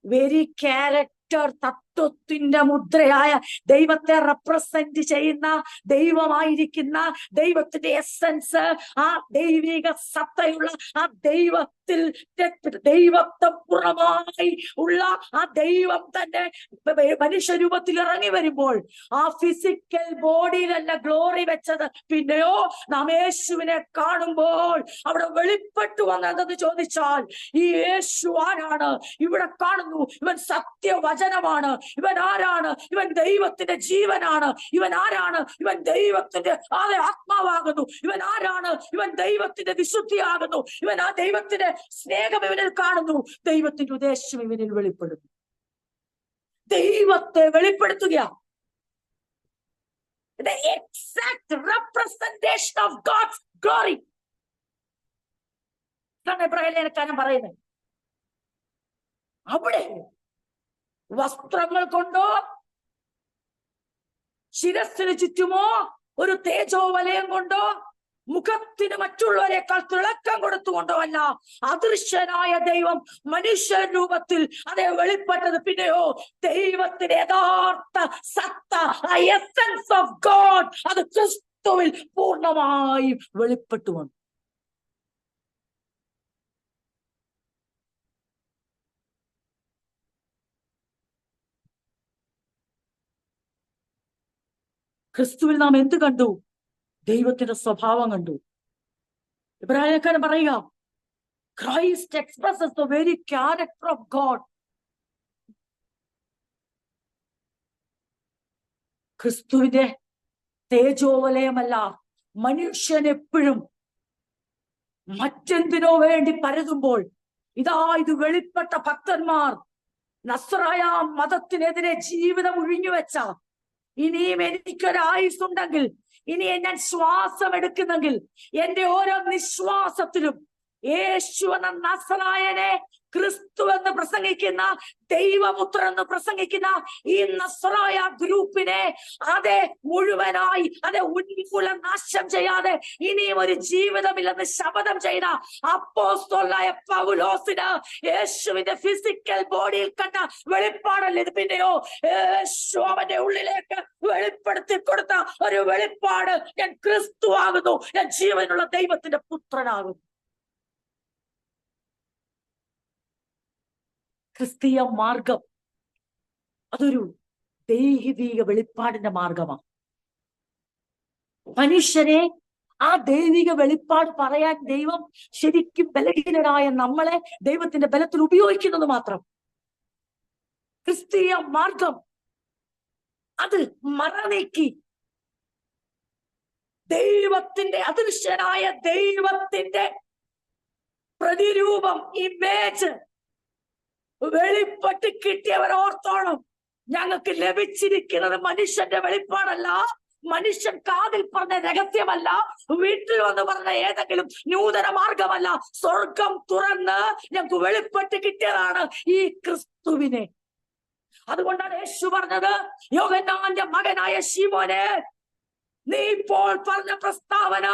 വെരി ക്യാരക്ടർ, തത്വത്തിന്റെ മുദ്രയായ, ദൈവത്തെ റെപ്രസെന്റ് ചെയ്യുന്ന, ദൈവമായിരിക്കുന്ന, ദൈവത്തിന്റെ എസൻസ്, ആ ദൈവിക സത്തയുള്ള ആ ദൈവത്തെ പുറമായി ഉള്ള ആ ദൈവം തന്നെ മനുഷ്യരൂപത്തിൽ ഇറങ്ങി വരുമ്പോൾ ആ ഫിസിക്കൽ ബോഡിയിലല്ല ഗ്ലോറി വെച്ചത്. പിന്നെയോ നാം യേശുവിനെ കാണുമ്പോൾ അവിടെ വെളിപ്പെട്ടു വന്നതെന്ന് ചോദിച്ചാൽ, ഈ യേശു ആരാണ്? ഇവിടെ കാണുന്നു, ഇവൻ സത്യവചനമാണ്. ഇവൻ ആരാണ്? ഇവൻ ദൈവത്തിന്റെ ജീവനാണ്. ഇവൻ ആരാണ്? ഇവൻ ദൈവത്തിന്റെ ആത്മാവാകുന്നു. ഇവൻ ആരാണ്? ഇവൻ ദൈവത്തിന്റെ വിശുദ്ധിയാകുന്നു. ഇവൻ ആ ദൈവത്തിന്റെ സ്നേഹം ഇവനിൽ കാണുന്നു. ദൈവത്തിന്റെ ഉദ്ദേശം ഇവനിൽ വെളിപ്പെടുന്നു. ദൈവത്തെ വെളിപ്പെടുത്തുക, the exact representation of God's glory. എബ്രായലേഖനം പറയുന്നത് അവിടെ വസ്ത്രങ്ങൾ കൊണ്ടോ ശിരസ്സിന് ചുറ്റുമോ ഒരു തേജോ വലയം കൊണ്ടോ മുഖത്തിന് മറ്റുള്ളവരെക്കാൾ തിളക്കം കൊടുത്തുകൊണ്ടോ അല്ല, അദൃശ്യനായ ദൈവം മനുഷ്യ രൂപത്തിൽ അതേ വെളിപ്പെട്ടത്. പിന്നെയോ ദൈവത്തിന്റെ യഥാർത്ഥ സത്ത, ആ എസൻസ് ഓഫ് ഗോഡ്, അത് ക്രിസ്തുവിൽ പൂർണ്ണമായും വെളിപ്പെട്ടു വന്നു. ക്രിസ്തുവിൽ നാം എന്ത് കണ്ടു? ദൈവത്തിന്റെ സ്വഭാവം കണ്ടു. ഇബ്രാഹിം പറയുക, Christ expresses the very character of God. ക്രിസ്തുവിന്റെ തേജോവലയമല്ല. മനുഷ്യൻ എപ്പോഴും മറ്റെന്തിനോ വേണ്ടി പരതുമ്പോൾ, ഇതാ ഇത് വെളിപ്പെട്ട ഭക്തന്മാർ നസ്രായ മതത്തിനെതിരെ ജീവിതം ഒഴിഞ്ഞുവെച്ച, ഇനിയും എനിക്കൊരായുസുണ്ടെങ്കിൽ, ഇനി ഞാൻ ശ്വാസം എടുക്കുന്നെങ്കിൽ, എന്റെ ഓരോ നിശ്വാസത്തിലും യേശു എന്ന നസ്രായനെ, ക്രിസ്തു എന്ന് പ്രസംഗിക്കുന്ന, ദൈവപുത്രൻ എന്ന് പ്രസംഗിക്കുന്ന ഈ നസ്രായ ഗ്രൂപ്പിനെ അതെ മുഴുവനായി ഉന്മൂലം നാശം ചെയ്യാതെ ഇനിയും ഒരു ജീവിതമില്ലെന്ന് ശപഥം ചെയ്ത അപ്പോസ്തലനായ പൗലോസിന് യേശുവിന്റെ ഫിസിക്കൽ ബോഡിയിൽ കണ്ട വെളിപ്പാടല്ല ഇത്. പിന്നെയോ യേശു അവന്റെ ഉള്ളിലേക്ക് വെളിപ്പെടുത്തി കൊടുത്ത ഒരു വെളിപ്പാട്, ഞാൻ ക്രിസ്തു ആകുന്നു, ഞാൻ ജീവനുള്ള ദൈവത്തിന്റെ പുത്രനാകുന്നു. ക്രിസ്തീയ മാർഗം അതൊരു ദൈവിക വെളിപ്പാടിന്റെ മാർഗമാണ്. മനുഷ്യരെ ആ ദൈവിക വെളിപ്പാട് പറയാൻ ദൈവം ശരിക്കും ബലഹീനരായ നമ്മളെ ദൈവത്തിന്റെ ബലത്തിൽ ഉപയോഗിക്കുന്നത് മാത്രം. ക്രിസ്തീയ മാർഗം അത് മറനീക്കി ദൈവത്തിന്റെ അദൃശ്യനായ ദൈവത്തിന്റെ പ്രതിരൂപം, ഇമേജ് വെളിപ്പെട്ട് കിട്ടിയവർ ഓർത്തോണം, ഞങ്ങൾക്ക് ലഭിച്ചിരിക്കുന്നത് മനുഷ്യന്റെ വെളിപ്പാടല്ല, മനുഷ്യൻ കാതിൽ പറഞ്ഞ രഹസ്യമല്ല, വീട്ടിൽ വന്ന് പറഞ്ഞ ഏതെങ്കിലും നൂതന മാർഗമല്ല. സ്വർഗം തുറന്ന് ഞങ്ങൾക്ക് വെളിപ്പെട്ട് കിട്ടിയതാണ് ഈ ക്രിസ്തുവിനെ. അതുകൊണ്ടാണ് യേശു പറഞ്ഞത്, യോഹന്നാന്റെ മകനായ ശിമോനെ, നീ ഇപ്പോൾ പറഞ്ഞ പ്രസ്താവന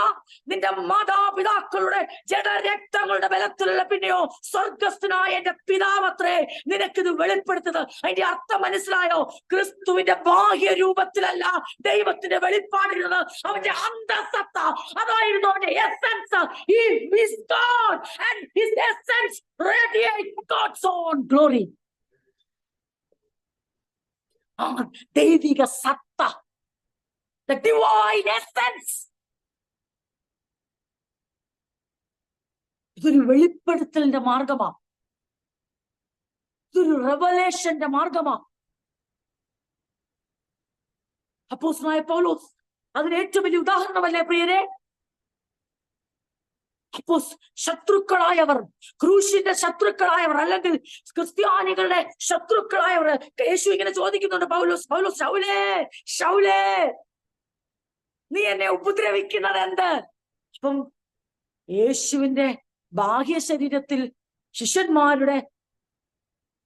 നിന്റെ മാതാപിതാക്കളുടെ ജഡരക്തങ്ങളുടെ ബലത്തിലുള്ള പിന്നെയോ സ്വർഗസ്ഥനായ എന്റെ പിതാവത്രേ നിനക്കിത് വെളിപ്പെടുത്തുന്നത്. അതിന്റെ അർത്ഥം മനസ്സിലായോ? ക്രിസ്തുവിന്റെ ബാഹ്യ രൂപത്തിലല്ല ദൈവത്തിന്റെ വെളിപ്പാടിരുന്നത്, അവന്റെ അന്തസത്ത, അതായിരുന്നു അവന്റെ essence. He is God and his essence radiates God's own glory. ദൈവിക സത്ത, the divine essence. ഇതൊരു വെളിപ്പെടുത്തലിന്റെ മാർഗമാ, ഇതൊരു റെവലേഷന്റെ മാർഗമാ. അപ്പോസ്തലനായ പൗലോസ് അതിന് ഏറ്റവും വലിയ ഉദാഹരണമല്ലേ പ്രിയരെ? അപ്പോ ശത്രുക്കളായവർ, ക്രൂശിന്റെ ശത്രുക്കളായവർ, അല്ലെങ്കിൽ ക്രിസ്ത്യാനികളുടെ ശത്രുക്കളായവർ യേശു ഇങ്ങനെ ചോദിക്കുന്നുണ്ട്, പൗലോസ്, പൗലോസ്, ശൗലേ, ശൗലേ, നീ എന്നെ ഉപദ്രവിക്കുന്നത് എന്ത്? അപ്പം യേശുവിന്റെ ബാഹ്യ ശരീരത്തിൽ ശിഷ്യന്മാരുടെ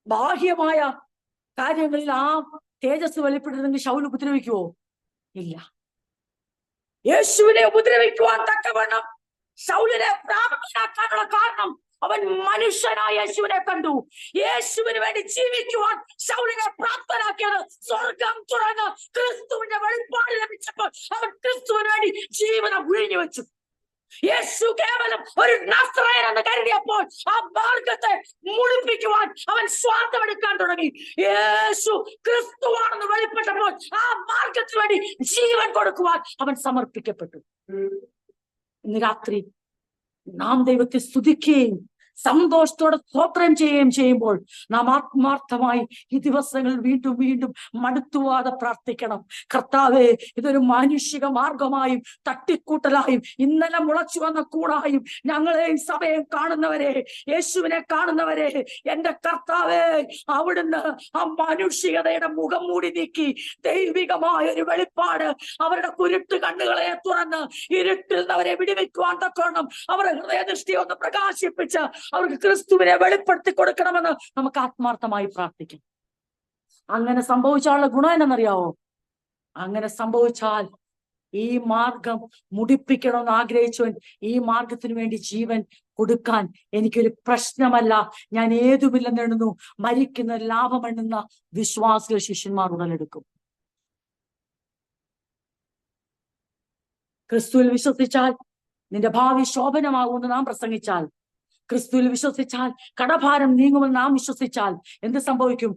ബാഹ്യമായ കാര്യങ്ങളിൽ ആ തേജസ് വെളിപ്പെടുന്നെങ്കിൽ ശൗൽ ഉപദ്രവിക്കുവോ? ഇല്ല. യേശുവിനെ ഉപദ്രവിക്കുവാൻ തക്കവണ്ണം ശൗലിനെ പ്രാപകനാക്കാനുള്ള കാരണം അവൻ മനുഷ്യനായ യേശുവിനെ കണ്ടു. യേശുവിന് വേണ്ടി ജീവിക്കുവാൻ ശൗലിനെ പ്രാപ്തനാക്കിയത് സ്വർഗം തുറന്ന് ക്രിസ്തുവിന്റെ വെളിപ്പാട് ലഭിച്ചപ്പോൾ അവൻ ക്രിസ്തുവിന് വേണ്ടി ജീവനം ഒഴിഞ്ഞു വെച്ചു. യേശു കേവലം ഒരു നസ്രായൻ എന്ന് കരുതിയപ്പോൾ ആ മാർഗത്തെ മുടിപ്പിക്കുവാൻ അവൻ സ്വാർത്ഥമെടുക്കാൻ തുടങ്ങി. യേശു ക്രിസ്തുവാണെന്ന് വെളിപ്പെട്ടപ്പോൾ ആ മാർഗത്തിന് വേണ്ടി ജീവൻ കൊടുക്കുവാൻ അവൻ സമർപ്പിക്കപ്പെട്ടു. ഇന്ന് രാത്രി നാം ദൈവത്തെ സ്തുതിക്കുകയും സന്തോഷത്തോടെ സ്തോത്രം ചെയ്യുകയും ചെയ്യുമ്പോൾ നാം ആത്മാർത്ഥമായി ഈ ദിവസങ്ങളിൽ വീണ്ടും വീണ്ടും മടുത്തുവാതെ പ്രാർത്ഥിക്കണം. കർത്താവേ, ഇതൊരു മാനുഷിക മാർഗമായും തട്ടിക്കൂട്ടലായും ഇന്നലെ മുളച്ചു വന്ന കൂടായും ഞങ്ങളെയും സഭയും കാണുന്നവരെ, യേശുവിനെ കാണുന്നവരെ, എന്റെ കർത്താവേ, അവിടുന്ന് ആ മാനുഷികതയുടെ മുഖം മൂടി നീക്കി ദൈവികമായ ഒരു വെളിപ്പാട് അവരുടെ കുരുട്ട് കണ്ണുകളെ തുറന്ന് ഇരുട്ടിൽ നിന്നവരെ വിടുവിക്കുവാൻ തക്കോണം അവരുടെ ഹൃദയദൃഷ്ടി ഒന്ന് പ്രകാശിപ്പിച്ച് അവർക്ക് ക്രിസ്തുവിനെ വെളിപ്പെടുത്തി കൊടുക്കണമെന്ന് നമുക്ക് ആത്മാർത്ഥമായി പ്രാർത്ഥിക്കാം. അങ്ങനെ സംഭവിച്ചാലുള്ള ഗുണം എന്നറിയാവോ? അങ്ങനെ സംഭവിച്ചാൽ ഈ മാർഗം മുടിപ്പിക്കണമെന്ന് ആഗ്രഹിച്ചവൻ ഈ മാർഗത്തിന് വേണ്ടി ജീവൻ കൊടുക്കാൻ എനിക്കൊരു പ്രശ്നമല്ല, ഞാൻ ഏതുമില്ലെന്നെണ്ണുന്നു, മരിക്കുന്ന ലാഭമെണ്ണുന്ന വിശ്വാസികൾ ശിഷ്യന്മാർ ഉടലെടുക്കും. ക്രിസ്തുവിൽ വിശ്വസിച്ചാൽ നിന്റെ ഭാവി ശോഭനമാകുമെന്ന് നാം പ്രസംഗിച്ചാൽ, ക്രിസ്തുവിൽ വിശ്വസിച്ചാൽ കടഭാരം നീങ്ങുമെന്ന് നാം വിശ്വസിച്ചാൽ എന്ത് സംഭവിക്കും?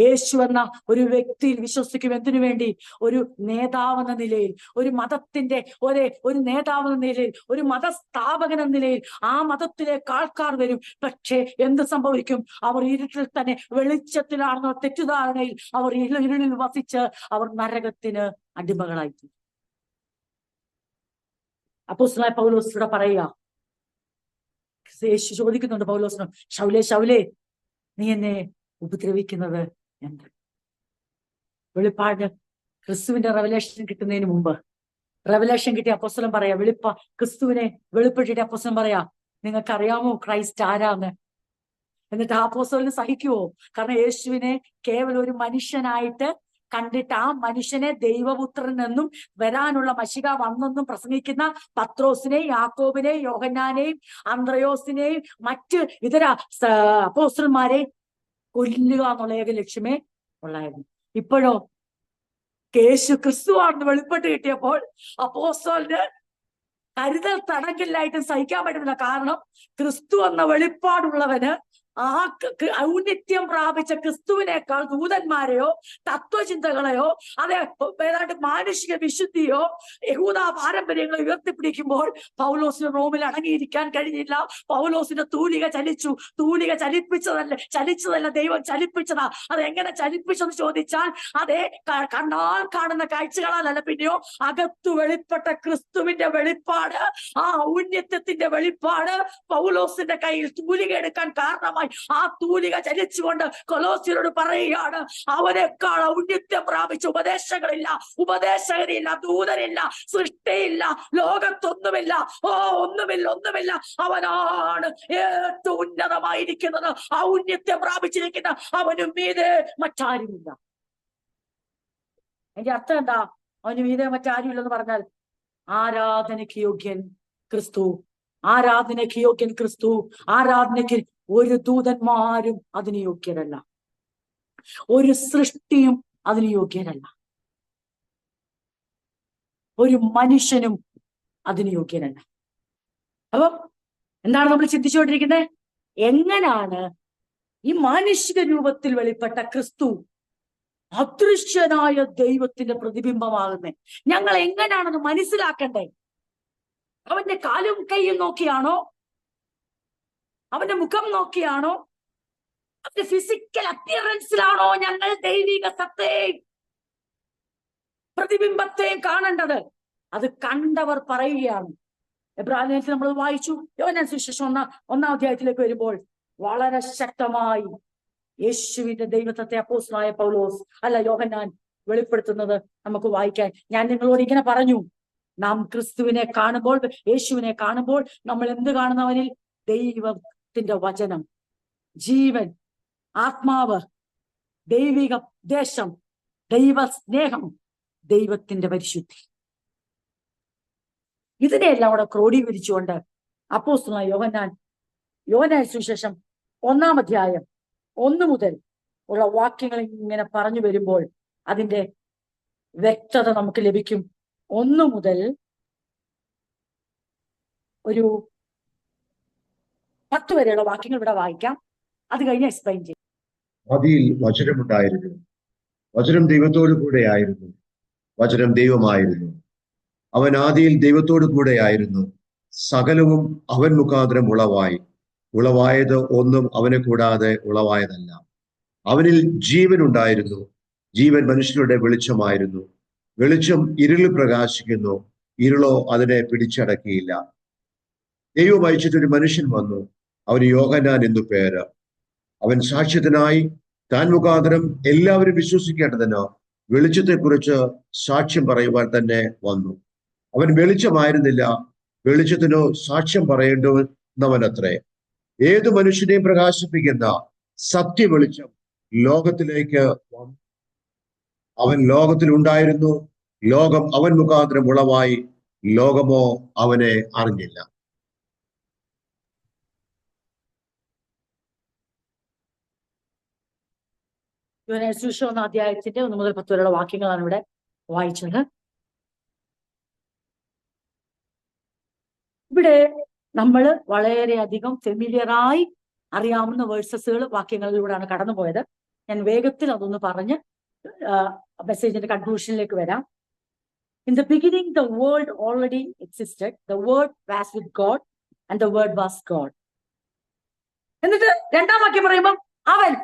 യേശു എന്ന ഒരു വ്യക്തിയിൽ വിശ്വസിക്കും. എന്തിനു വേണ്ടി? ഒരു നേതാവെന്ന നിലയിൽ, ഒരു മതത്തിന്റെ ഒരു നേതാവെന്ന നിലയിൽ, ഒരു മതസ്ഥാപകൻ എന്ന നിലയിൽ ആ മതത്തിലേക്ക് ആൾക്കാർ വരും. പക്ഷേ എന്ത് സംഭവിക്കും? അവർ ഇരുട്ടിൽ തന്നെ വെളിച്ചത്തിലാണെന്ന തെറ്റുധാരണയിൽ അവർ ഇരുളിൽ വസിച്ച് അവർ നരകത്തിന് അടിമകളായി. അപ്പോസ്തലനായ പൗലോസ് ഇവിടെ പറയുക, യേശു ചോദിക്കുന്നുണ്ട് പൗലോസിനോട്, ശൗലേ, ശൗലേ, നീ എന്നെ ഉപദ്രവിക്കുന്നത് എന്ത്? വെളിപ്പാടിന് ക്രിസ്തുവിന്റെ റെവലേഷൻ കിട്ടുന്നതിന് മുമ്പ്, റെവലേഷൻ കിട്ടിയ അപ്പോസ്തലൻ പറയാ, ക്രിസ്തുവിനെ വെളിപ്പെട്ടിട്ട് അപ്പോസ്തലൻ പറയാ, നിങ്ങൾക്ക് അറിയാമോ ക്രൈസ്റ്റ് ആരാന്ന്? എന്നിട്ട് ആ അപ്പോസ്തലന് സഹിക്കുവോ? കാരണം യേശുവിനെ കേവലം ഒരു മനുഷ്യനായിട്ട് കണ്ടിട്ട് ആ മനുഷ്യനെ ദൈവപുത്രൻ എന്നും വരാനുള്ള മശിക വന്നെന്നും പ്രസംഗിക്കുന്ന പത്രോസിനെയും യാക്കോബിനെയും യോഹന്നാനെയും അന്ത്രയോസിനെയും മറ്റ് ഇതര അപ്പോസ്തലന്മാരെ കൊല്ലുക എന്നുള്ള ഏക ലക്ഷ്യമേ ഉള്ളായിരുന്നു. ഇപ്പോഴോ യേശു ക്രിസ്തുവാണെന്ന് വെളിപ്പെട്ട് കിട്ടിയപ്പോൾ അപ്പോസ്തലന് കരുതൽ തടങ്കലിലായിട്ടും സഹിക്കാൻ പറ്റുന്നില്ല. കാരണം ക്രിസ്തു എന്ന വെളിപ്പാടുള്ളവന് ആ ഔന്നിത്യം പ്രാപിച്ച ക്രിസ്തുവിനേക്കാൾ ദൂതന്മാരെയോ തത്വചിന്തകളെയോ അതെ ഏതാണ്ട് മാനുഷിക വിശുദ്ധിയോ യഹൂദ പാരമ്പര്യങ്ങളെ ഉയർത്തിപ്പിടിക്കുമ്പോൾ പൗലോസിന് റോമിൽ അടങ്ങിയിരിക്കാൻ കഴിഞ്ഞില്ല. പൗലോസിന്റെ തൂലിക ചലിച്ചു. തൂലിക ചലിച്ചതല്ല ദൈവം ചലിപ്പിച്ചതാ. അത് എങ്ങനെ ചലിപ്പിച്ചെന്ന് ചോദിച്ചാൽ അതെ കണ്ണാൽ കാണുന്ന കാഴ്ചകളാലല്ല, പിന്നെയോ അകത്തു വെളിപ്പെട്ട ക്രിസ്തുവിന്റെ വെളിപ്പാട്, ആ ഔന്നത്യത്തിന്റെ വെളിപ്പാട് പൗലോസിന്റെ കയ്യിൽ തൂലിക എടുക്കാൻ കാരണമായി. ആ തൂലിക ചലിച്ചുകൊണ്ട് കൊലോസ്യരോട് പറയുകയാണ്, അവനേക്കാൾ ഔന്നത്യം പ്രാപിച്ച ഉപദേശങ്ങളില്ല, ഉപദേശകരില്ല, ദൂതനില്ല, സൃഷ്ടിയില്ല, ലോകത്തൊന്നുമില്ല. ഒന്നുമില്ല. അവനാണ് ഏറ്റവും ഉന്നതമായിരിക്കുന്നത്, ഔന്നത്യം പ്രാപിച്ചിരിക്കുന്ന അവനും മീതെ മറ്റാരുമില്ല. എന്റെ അർത്ഥം എന്താ? അവന് മീതെ മറ്റാരുമില്ലെന്ന് പറഞ്ഞാൽ ആരാധനയ്ക്ക് യോഗ്യൻ ക്രിസ്തു, ആരാധനയ്ക്ക് യോഗ്യൻ ക്രിസ്തു. ആരാധനയ്ക്ക് ഒരു ദൂതന്മാരും അതിന് യോഗ്യരല്ല, ഒരു സൃഷ്ടിയും അതിന് യോഗ്യരല്ല, ഒരു മനുഷ്യനും അതിന് യോഗ്യനല്ല. അപ്പം എന്താണ് നമ്മൾ ചിന്തിച്ചുകൊണ്ടിരിക്കുന്നത്? എങ്ങനെയാണ് ഈ മാനുഷിക രൂപത്തിൽ വെളിപ്പെട്ട ക്രിസ്തു അദൃശ്യനായ ദൈവത്തിന്റെ പ്രതിബിംബമാകുന്നത്? ഞങ്ങൾ എങ്ങനെയാണെന്ന് മനസ്സിലാക്കണ്ടേ? അവന്റെ കാലും കൈയും നോക്കിയാണോ? അവന്റെ മുഖം നോക്കിയാണോ? അവന്റെ ഫിസിക്കൽ അപ്പിയറൻസിലാണോ ഞങ്ങൾ ദൈവിക സത്തയെയും പ്രതിബിംബത്തെയും കാണേണ്ടത്? അത് കണ്ടവർ പറയുകയാണ്. എബ്രാഹിം ലേഖനത്തിൽ നമ്മൾ വായിച്ചു. യോഹന്നാൻ സുവിശേഷം 1-ാം അധ്യായത്തിലേക്ക് വരുമ്പോൾ വളരെ ശക്തമായി യേശുവിന്റെ ദൈവത്വത്തെ അപ്പോസ്തലനായ പൗലോസ് യോഹന്നാൻ വെളിപ്പെടുത്തുന്നത് നമുക്ക് വായിക്കാൻ. ഞാൻ നിങ്ങളോട് ഇങ്ങനെ പറഞ്ഞു, നാം ക്രിസ്തുവിനെ കാണുമ്പോൾ, യേശുവിനെ കാണുമ്പോൾ നമ്മൾ എന്ത് കാണുന്നവനിൽ? ദൈവത്തിന്റെ വചനം, ജീവൻ, ആത്മാവ്, ദൈവിക ഉദ്ദേശം, ദൈവ സ്നേഹം, ദൈവത്തിന്റെ പരിശുദ്ധി, ഇതിനെയെല്ലാം അവിടെ ക്രോഡീകരിച്ചുകൊണ്ട് അപ്പോസ്തലനായ യോഹന്നാൻ സുവിശേഷം 1-ാം അധ്യായം 1 മുതൽ ഉള്ള വാക്യങ്ങൾ ഇങ്ങനെ പറഞ്ഞു വരുമ്പോൾ അതിന്റെ വ്യക്തത നമുക്ക് ലഭിക്കും. 1 മുതൽ ഒരു 10 വരെയുള്ള വാക്യങ്ങൾ ഇവിടെ വായിക്കാം. അത് കഴിഞ്ഞ് എക്സ്പ്ലെയിൻ ചെയ്യും. ആദിയിൽ വചനമുണ്ടായിരുന്നു, വചനം ദൈവത്തോടു കൂടെ ആയിരുന്നു, വചനം ദൈവമായിരുന്നു. അവൻ ആദിയിൽ ദൈവത്തോടു കൂടെ ആയിരുന്നു. സകലവും അവൻ മുഖാന്തരം ഉളവായി. ഉളവായത് ഒന്നും അവനെ കൂടാതെ ഉളവായതല്ല. അവനിൽ ജീവൻ ഉണ്ടായിരുന്നു. ജീവൻ മനുഷ്യരുടെ വെളിച്ചമായിരുന്നു. വെളിച്ചം ഇരുളിൽ പ്രകാശിക്കുന്നു, ഇരുളോ അതിനെ പിടിച്ചടക്കിയില്ല. ദൈവം അയച്ചിട്ടൊരു മനുഷ്യൻ വന്നു, അവന് യോഹന്നാൻ എന്നു പേര്. അവൻ സാക്ഷ്യത്തിനായി താൻ മുഖാന്തരം എല്ലാവരും വിശ്വസിക്കേണ്ടതിന് വെളിച്ചത്തെക്കുറിച്ച് സാക്ഷ്യം പറയുവാൻ തന്നെ വന്നു. അവൻ വെളിച്ചമായിരുന്നില്ല, വെളിച്ചത്തിനോ സാക്ഷ്യം പറയേണ്ടുന്നവനത്രേ. ഏതു മനുഷ്യനെയും പ്രകാശിപ്പിക്കുന്ന സത്യ വെളിച്ചം ലോകത്തിലേക്ക് വന്നു. അവൻ ലോകത്തിൽ ഉണ്ടായിരുന്നു, ലോകം അവൻ മുഖാന്തരം ഉളവായി, ലോകമോ അവനെ അറിഞ്ഞില്ല. സുവിശേഷം 1-ാം അധ്യായത്തിന്റെ 1 മുതൽ 10 വരെയുള്ള വാക്യങ്ങളാണ് ഇവിടെ വായിച്ചത്. ഇവിടെ നമ്മൾ വളരെയധികം ഫെമിലിയറായി അറിയാവുന്ന വേഴ്സസുകൾ, വാക്യങ്ങളിലൂടെയാണ് കടന്നുപോയത്. ഞാൻ വേഗത്തിൽ അതൊന്ന് പറഞ്ഞ് മെസ്സേജിന്റെ കൺക്ലൂഷനിലേക്ക് വരാം. In the beginning, the world already existed. The word was with God and the word was God. എന്നിട്ട് 2-ാം വാക്യം പറയുമ്പോൾ അവൻ,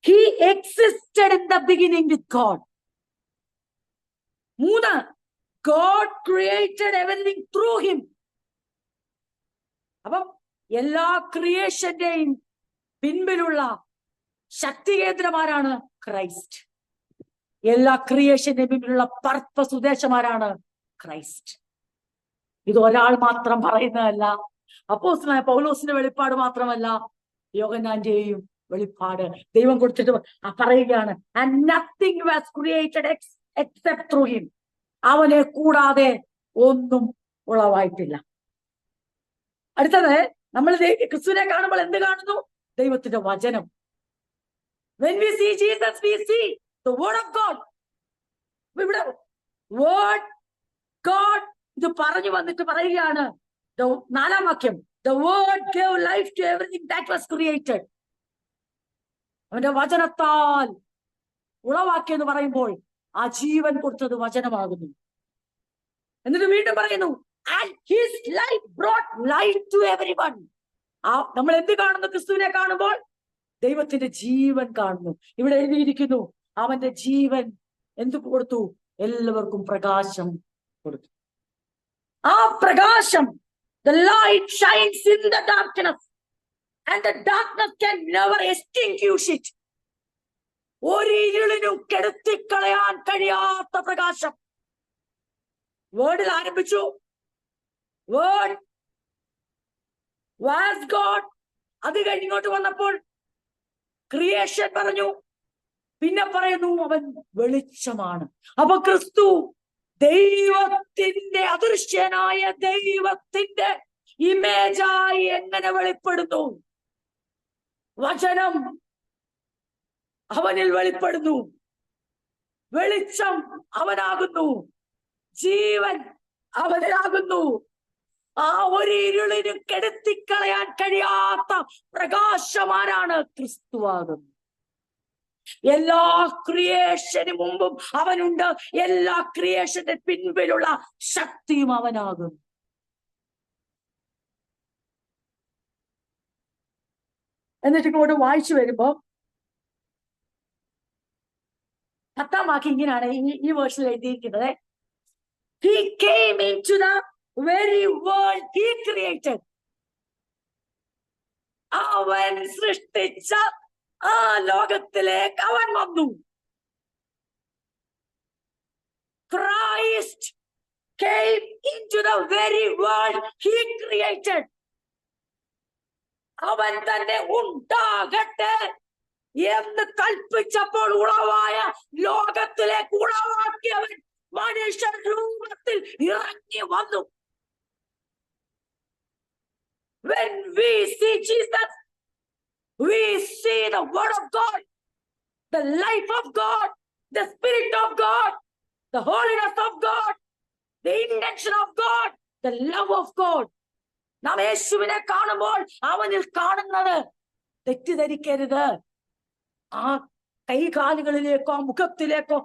he existed in the beginning with God. 3, God created everything through him. അപ്പം എല്ലാ ക്രിയേഷന്റെയും പിൻപിലുള്ള ശക്തി കേന്ദ്രമാരാണ്? ക്രൈസ്റ്റ്. എല്ലാ ക്രിയേഷന്റെ പിന്നിലുള്ള പർപ്പസ്, ഉദ്ദേശമാരാണ്? ക്രൈസ്റ്റ്. ഇത് ഒരാൾ മാത്രം പറയുന്നതല്ല. അപ്പോസ്തലനായ പൗലോസിന്റെ വെളിപ്പാട് മാത്രമല്ല, യോഹന്നാന്റെയും വെളിപ്പാട് ദൈവം കൊടുത്തിട്ട് പറയുകയാണ്, and nothing was created except through him. അവനെ കൂടാതെ ഒന്നും ഉളവായിട്ടില്ല. അടുത്തത്, നമ്മൾ ക്രിസ്തുവിനെ കാണുമ്പോൾ എന്ത് കാണുന്നു? ദൈവത്തിന്റെ വചനം. When we see Jesus, we see the word of God. ഇവിടെ word God ഇത് പറഞ്ഞു വന്നിട്ട് പറയുകയാണ്. 4-ാം വാക്യം, The word gave life to everything that was created. അവന്റെ വചനത്താൽ ഉളവാക്കിയെന്ന് പറയുമ്പോൾ ആ ജീവൻ കൊടുത്തത് വചനമാകുന്നു. എന്നിട്ട് വീണ്ടും പറയുന്നു, and his life brought life to everyone. നമ്മൾ എന്ത് കാണുന്നു? ക്രിസ്തുവിനെ കാണുമ്പോൾ ദൈവത്തിന്റെ ജീവൻ കാണുന്നു. ഇവിടെ എഴുതിയിരിക്കുന്നു, അവന്റെ ജീവൻ എന്ത് കൊടുത്തു? എല്ലാവർക്കും പ്രകാശം കൊടുത്തു. ആ പ്രകാശം, the light shines in the darkness and the darkness can never extinguish it. ഒരിരുളിനും കെടുത്തിക്കളയാൻ കഴിയാത്ത പ്രകാശം. വേർഡിൽ ആരംഭിച്ചു. Word was God. അത് കഴിഞ്ഞോട്ട് വന്നപ്പോൾ ക്രിയേഷൻ പറഞ്ഞു. പിന്നെ പറയുന്നു അവൻ വെളിച്ചമാണ്. അപ്പൊ ക്രിസ്തു ദൈവത്തിന്റെ, അദൃശ്യനായ ദൈവത്തിന്റെ ഇമേജായി എങ്ങനെ വെളിപ്പെടുന്നു? വചനം അവനിൽ വെളിപ്പെടുന്നു. വെളിച്ചം അവനാകുന്നു. ജീവൻ അവനാകുന്നു. ആ ഒരു ഇരുളിനും കെടുത്തിക്കളയാൻ കഴിയാത്ത പ്രകാശമാനാണ് ക്രിസ്തുവാകുന്നത്. എല്ലാ ക്രിയേഷന് മുമ്പും അവനുണ്ട്. എല്ലാ ക്രിയേഷന്റെ പിൻപിലുള്ള ശക്തിയും അവനാകും. എന്നിട്ട് ഇങ്ങോട്ട് വായിച്ചു വരുമ്പോ 10ാം വാക്യം ഇങ്ങനെയാണ് ഈ വേഴ്സിൽ എഴുതിയിരിക്കുന്നത്. He came into the very world he created. അവൻ സൃഷ്ടിച്ച ആ ലോകത്തിലേക്ക് അവൻ വന്നു. Christ came into the very world he created. അവൻ തന്നെ ഉണ്ടാകട്ടെ എന്ന് കൽപ്പിച്ചപ്പോൾ ഉളവായ ലോകത്തിലേക്ക് ഉളവാക്കിയവൻ മനുഷ്യ രൂപത്തിൽ ഇറങ്ങി വന്നു. When we see Jesus, we see the word of God, the life of God, the spirit of God, the holiness of God, the intention of God, the love of God. നാം യേശുവിനെ കാണുമ്പോൾ അവനിൽ കാണുന്നത് തെറ്റിദ്ധരിക്കരുത്. ആ കൈകാലുകളിലേക്കോ മുഖത്തിലേക്കോ